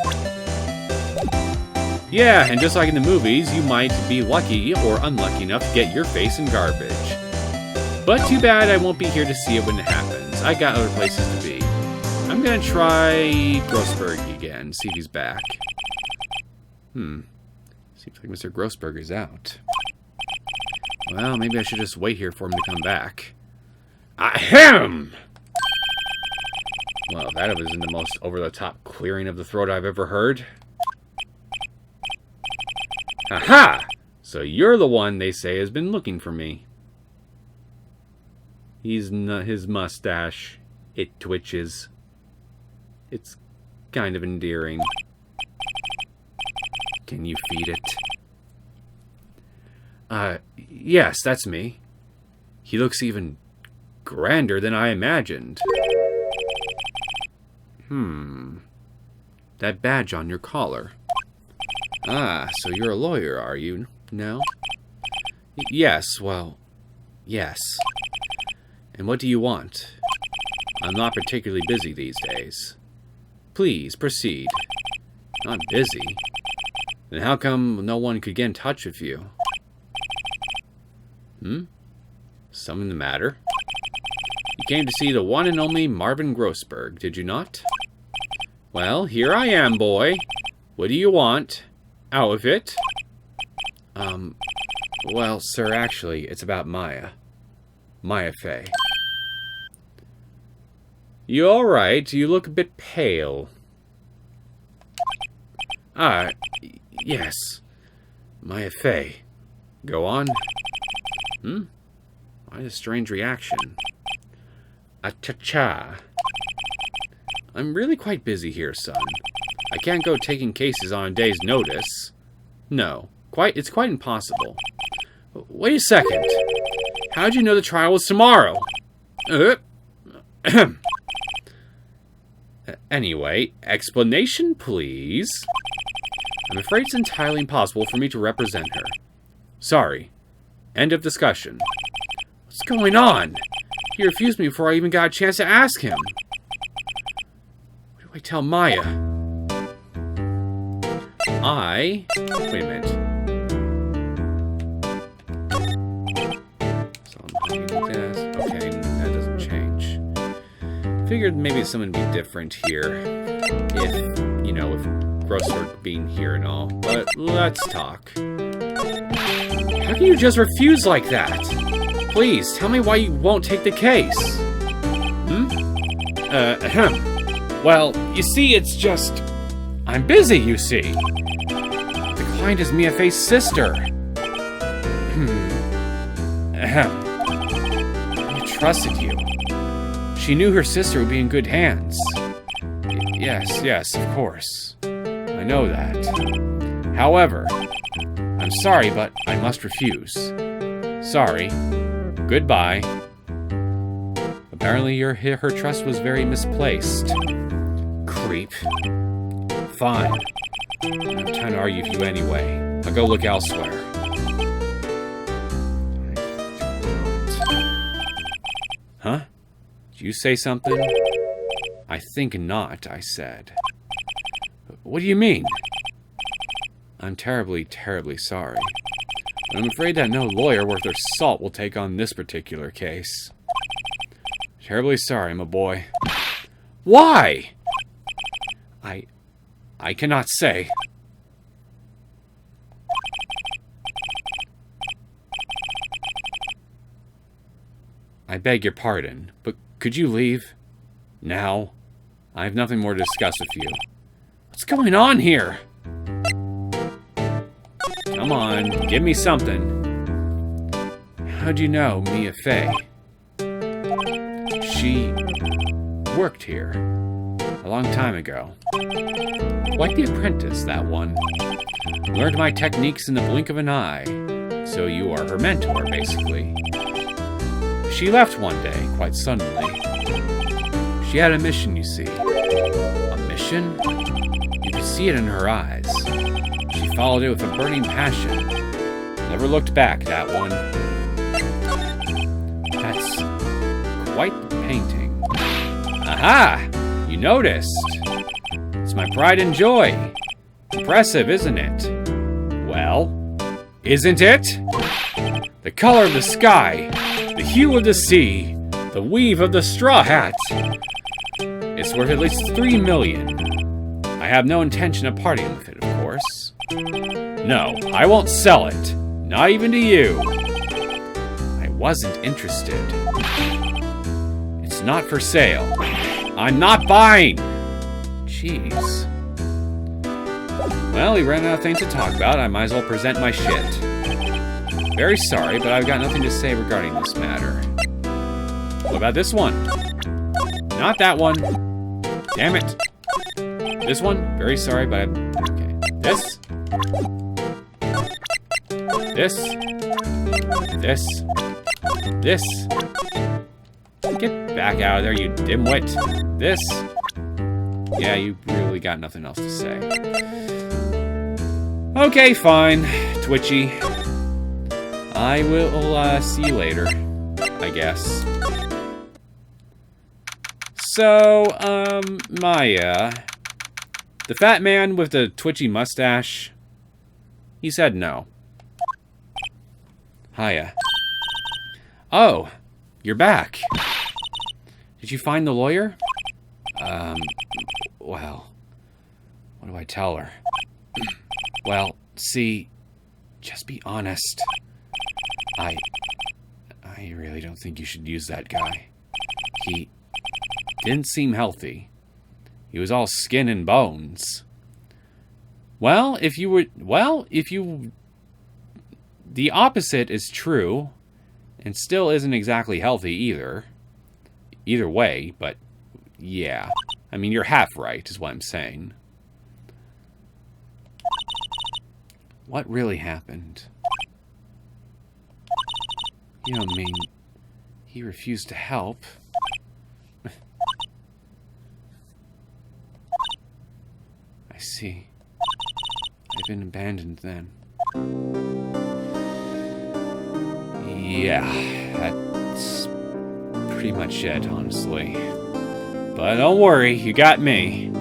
Yeah, and just like in the movies, you might be lucky or unlucky enough to get your face in garbage. But too bad I won't be here to see it when it happens. I got other places to be. I'm gonna try Grossberg again, see if he's back. Seems like Mr. Grossberg is out. Well, maybe I should just wait here for him to come back. Ahem! Well, that wasn't the most over-the-top clearing of the throat I've ever heard. Aha! So you're the one they say has been looking for me. His mustache, it twitches. It's kind of endearing. Can you feed it? Yes, that's me. He looks even grander than I imagined. That badge on your collar. Ah, so you're a lawyer, are you? No? Yes, well, yes. And what do you want? I'm not particularly busy these days. Please, proceed. Not busy? Then how come no one could get in touch with you? Something the matter? You came to see the one and only Marvin Grossberg, did you not? Well, here I am, boy. What do you want? Out of it? Well, sir, actually, it's about Maya. Maya Fey. You alright? You look a bit pale. Yes. Maya Fey. Go on. Why a strange reaction? Cha-cha. I'm really quite busy here, son. I can't go taking cases on a day's notice. No. It's quite impossible. Wait a second. How'd you know the trial was tomorrow? Anyway, explanation, please. I'm afraid it's entirely impossible for me to represent her. Sorry. End of discussion. What's going on? He refused me before I even got a chance to ask him. What do I tell Maya? Wait a minute. Okay, that doesn't change. Figured maybe something would be different here. If Grossberg being here and all. But let's talk. How can you just refuse like that? Please, tell me why you won't take the case. Well, you see, it's just... I'm busy, you see. The client is Mia Fey's sister. I trusted you. She knew her sister would be in good hands. Yes, of course. I know that. However, I'm sorry, but I must refuse. Sorry. Goodbye. Apparently her trust was very misplaced. Creep. Fine. I don't have time to argue with you anyway. I'll go look elsewhere. Huh? Did you say something? I think not, I said. What do you mean? I'm terribly, terribly sorry. But I'm afraid that no lawyer worth their salt will take on this particular case. Terribly sorry, my boy. Why? I cannot say. I beg your pardon, but could you leave? Now? I have nothing more to discuss with you. What's going on here? Come on, give me something. How do you know Mia Fey? She worked here a long time ago. Quite the apprentice, that one. Learned my techniques in the blink of an eye. So you are her mentor, basically. She left one day, quite suddenly. She had a mission, you see. A mission? You could see it in her eyes. She followed it with a burning passion. Never looked back, that one. That's quite the painting. Aha! You noticed. It's my pride and joy. Impressive, isn't it? Well, isn't it? The color of the sky, the hue of the sea, the weave of the straw hat. It's worth at least 3 million. I have no intention of parting with it, of course. No, I won't sell it. Not even to you. I wasn't interested. It's not for sale. I'm not buying. Jeez. Well, we ran out of things to talk about. I might as well present my shit. Very sorry, but I've got nothing to say regarding this matter. What about this one? Not that one. Damn it. This one? Very sorry, but okay. This? This? This? This? Get back out of there, you dimwit. This? Yeah, you really got nothing else to say. Okay, fine. Twitchy. I will see you later, I guess. So, Maya, the fat man with the twitchy mustache, he said no. Hiya. Oh, you're back. Did you find the lawyer? Well, what do I tell her? Well, see, just be honest. I really don't think you should use that guy. He didn't seem healthy. He was all skin and bones. The opposite is true, and still isn't exactly healthy either. Either way, but yeah. I mean, you're half right, is what I'm saying. What really happened? You don't mean he refused to help? I see. I've been abandoned then. Yeah, that's pretty much it, honestly. But don't worry, you got me.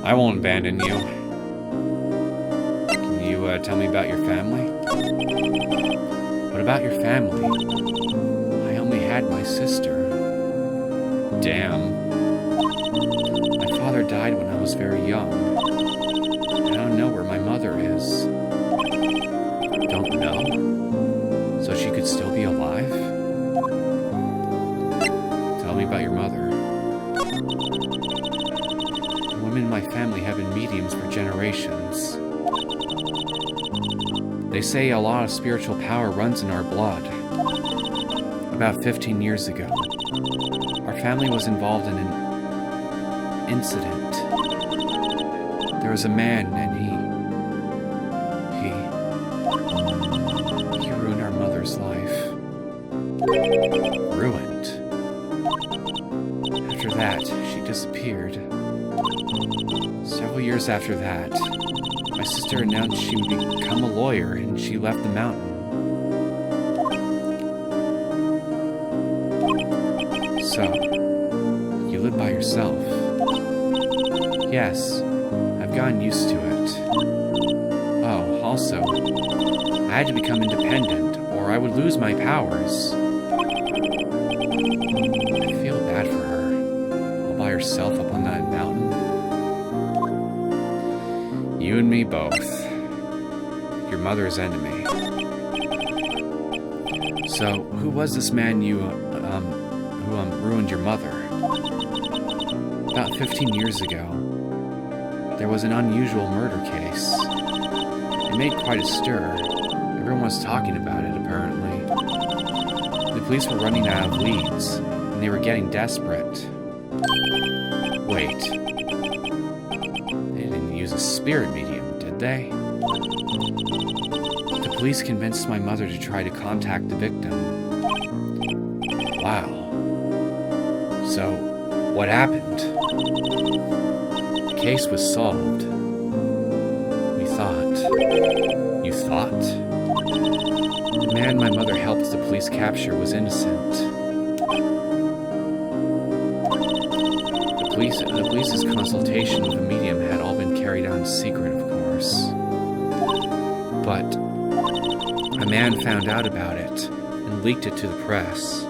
I won't abandon you. Can you tell me about your family? What about your family? I only had my sister. Damn. My father died when I was very young. I don't know where my mother is. Don't know? So she could still be alive? Tell me about your mother. The women in my family have been mediums for generations. They say a lot of spiritual power runs in our blood. About 15 years ago, our family was involved in an incident. There was a man, and he ruined our mother's life. Ruined. After that, she disappeared. Several years after that, my sister announced she would become a lawyer, and she left the mountain. So, you live by yourself. Yes, I've gotten used to it. Oh, also, I had to become independent, or I would lose my powers. I feel bad for her, all by herself up on that mountain. You and me both. Your mother's enemy. So, who was this man who ruined your mother? About 15 years ago, there was an unusual murder case. It made quite a stir. Everyone was talking about it, apparently. The police were running out of leads, and they were getting desperate. Wait. They didn't use a spirit medium, did they? The police convinced my mother to try to contact the victim. Wow. So, what happened? The case was solved. We thought. You thought? The man my mother helped the police capture was innocent. The police's consultation with the medium had all been carried out in secret, of course. But a man found out about it and leaked it to the press.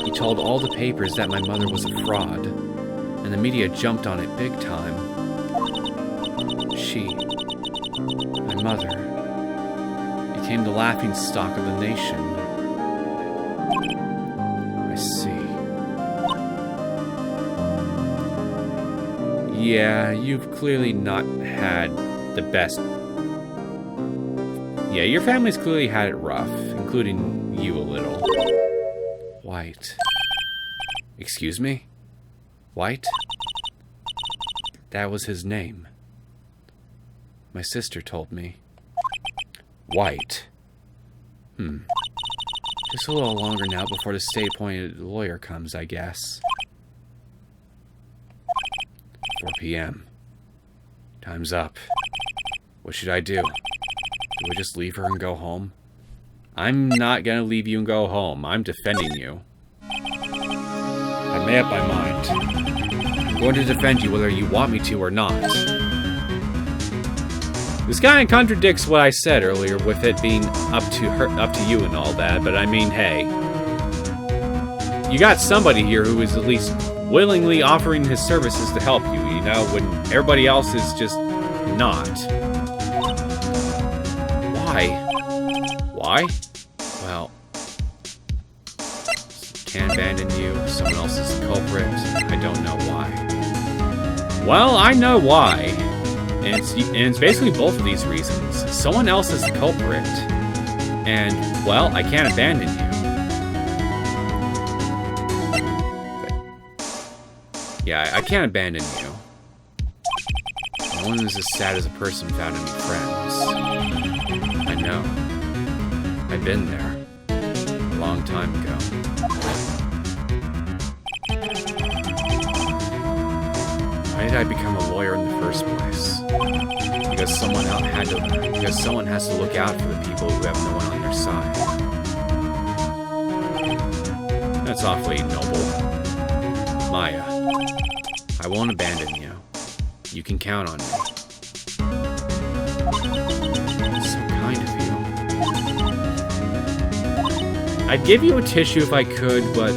He told all the papers that my mother was a fraud, and the media jumped on it big time. She, my mother, became the laughingstock of the nation. I see. Yeah, you've clearly not had the best. Yeah, your family's clearly had it rough, including you a little. White. Excuse me? White? That was his name. My sister told me. White. Just a little longer now before the state-appointed lawyer comes, I guess. 4 p.m. Time's up. What should I do? Do we just leave her and go home? I'm not gonna leave you and go home. I'm defending you. I made up my mind. I'm going to defend you whether you want me to or not. This kind of contradicts what I said earlier with it being up to you and all that, but I mean, hey. You got somebody here who is at least willingly offering his services to help you, you know, when everybody else is just not. Why? Why? Well, can't abandon you. Someone else is the culprit. I don't know why. Well, I know why. And it's basically both of these reasons. Someone else is the culprit. And, well, I can't abandon you. Yeah, I can't abandon you. No one is as sad as a person without any friends. I know. I've been there. A long time ago. Why did I become a lawyer in the first place? Because someone has to look out for the people who have no one on their side. That's awfully noble. Maya, I won't abandon you. You can count on me. It's so kind of you. I'd give you a tissue if I could, but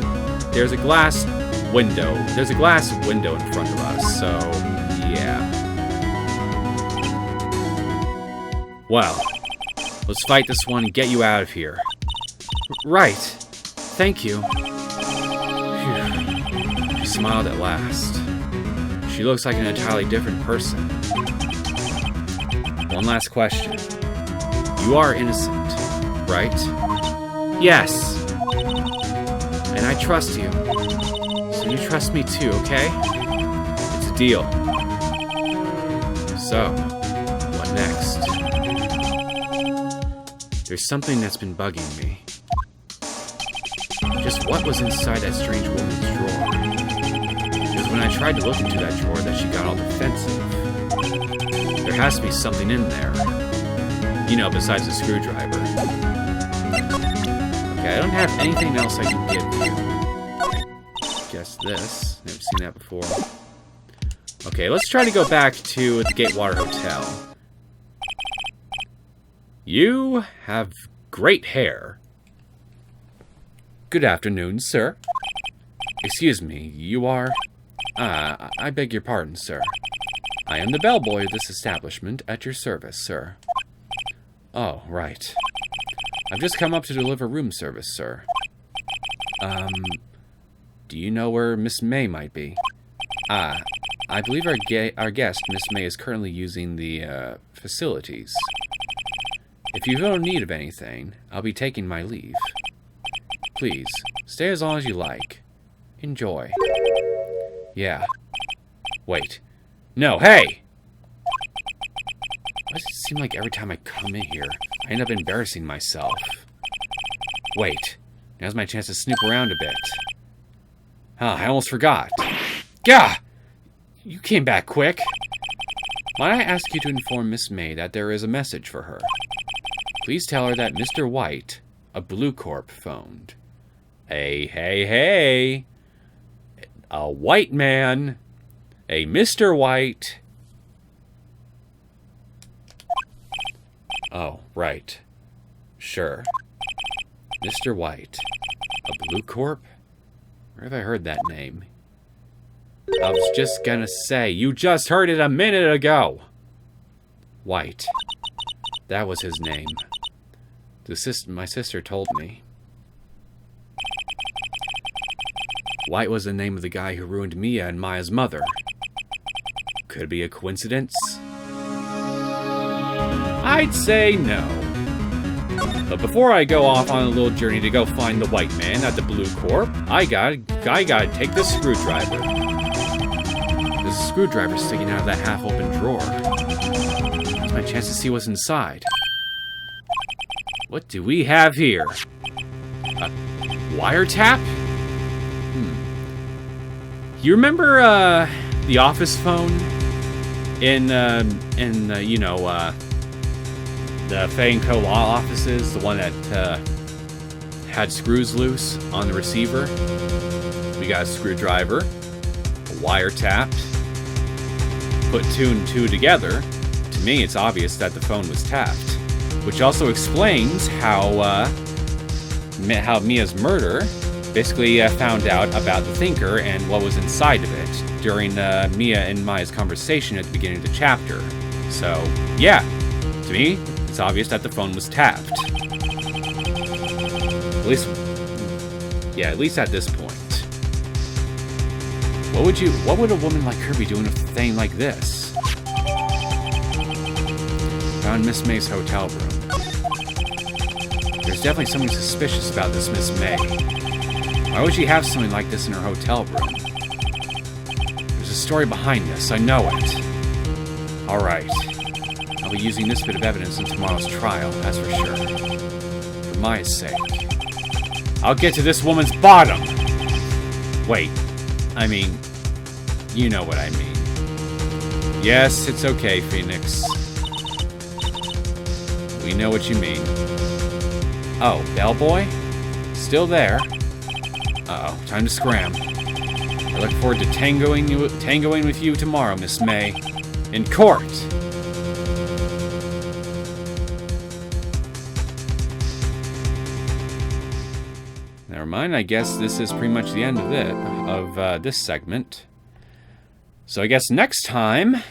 there's a glass window. There's a glass window in front of us, so yeah. Well, let's fight this one and get you out of here. Right. Thank you. Phew. She smiled at last. She looks like an entirely different person. One last question. You are innocent, right? Yes. And I trust you. So you trust me too, okay? It's a deal. So, what next? There's something that's been bugging me. Just what was inside that strange woman's drawer? It was when I tried to look into that drawer that she got all defensive. There has to be something in there. You know, besides the screwdriver. Okay, I don't have anything else I can give you. Guess this. Never seen that before. Okay, let's try to go back to the Gatewater Hotel. You have great hair. Good afternoon, sir. Excuse me, you are... I beg your pardon, sir. I am the bellboy of this establishment at your service, sir. Oh, right. I've just come up to deliver room service, sir. Do you know where Miss May might be? I believe our guest, Miss May, is currently using the, facilities. If you feel in need of anything, I'll be taking my leave. Please, stay as long as you like. Enjoy. Yeah. Wait. No, hey! Why does it seem like every time I come in here, I end up embarrassing myself? Wait. Now's my chance to snoop around a bit. Huh, I almost forgot. Gah! You came back quick. Might I ask you to inform Miss May that there is a message for her? Please tell her that Mr. White, a Blue Corp, phoned. Hey, hey, hey. A white man. A Mr. White. Oh, right. Sure. Mr. White. A Blue Corp? Where have I heard that name? I was just gonna say, you just heard it a minute ago! White. That was his name. My sister told me. White was the name of the guy who ruined Mia and Maya's mother. Could it be a coincidence? I'd say no. But before I go off on a little journey to go find the white man at the Blue Corp, I gotta take this screwdriver. There's a screwdriver sticking out of that half-open drawer. It's my chance to see what's inside. What do we have here? A wiretap? You remember the office phone in the Fay & Co. law offices, the one that had screws loose on the receiver? We got a screwdriver, a wiretap. Put two and two together. To me, it's obvious that the phone was tapped, which also explains how Mia's murder basically found out about the thinker and what was inside of it during Mia and Maya's conversation at the beginning of the chapter. So, yeah, to me, it's obvious that the phone was tapped. At least at this point. What would a woman like her be doing with a thing like this? Found Miss May's hotel room. There's definitely something suspicious about this Miss May. Why would she have something like this in her hotel room? There's a story behind this, I know it. Alright. I'll be using this bit of evidence in tomorrow's trial, that's for sure. For Maya's sake. I'll get to this woman's bottom! Wait. I mean, you know what I mean. Yes, it's okay, Phoenix. We know what you mean. Oh, Bellboy? Still there. Uh-oh, time to scram. I look forward to tangoing with you tomorrow, Miss May. In court! Never mind, I guess this is pretty much the end of this segment. So I guess next time,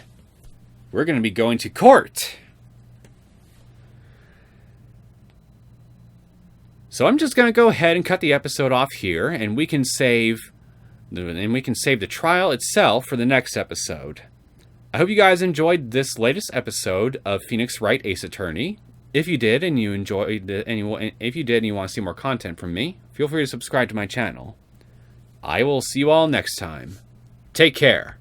we're going to be going to court. So I'm just going to go ahead and cut the episode off here, and we can save the trial itself for the next episode. I hope you guys enjoyed this latest episode of Phoenix Wright Ace Attorney. If you did and you want to see more content from me, feel free to subscribe to my channel. I will see you all next time. Take care.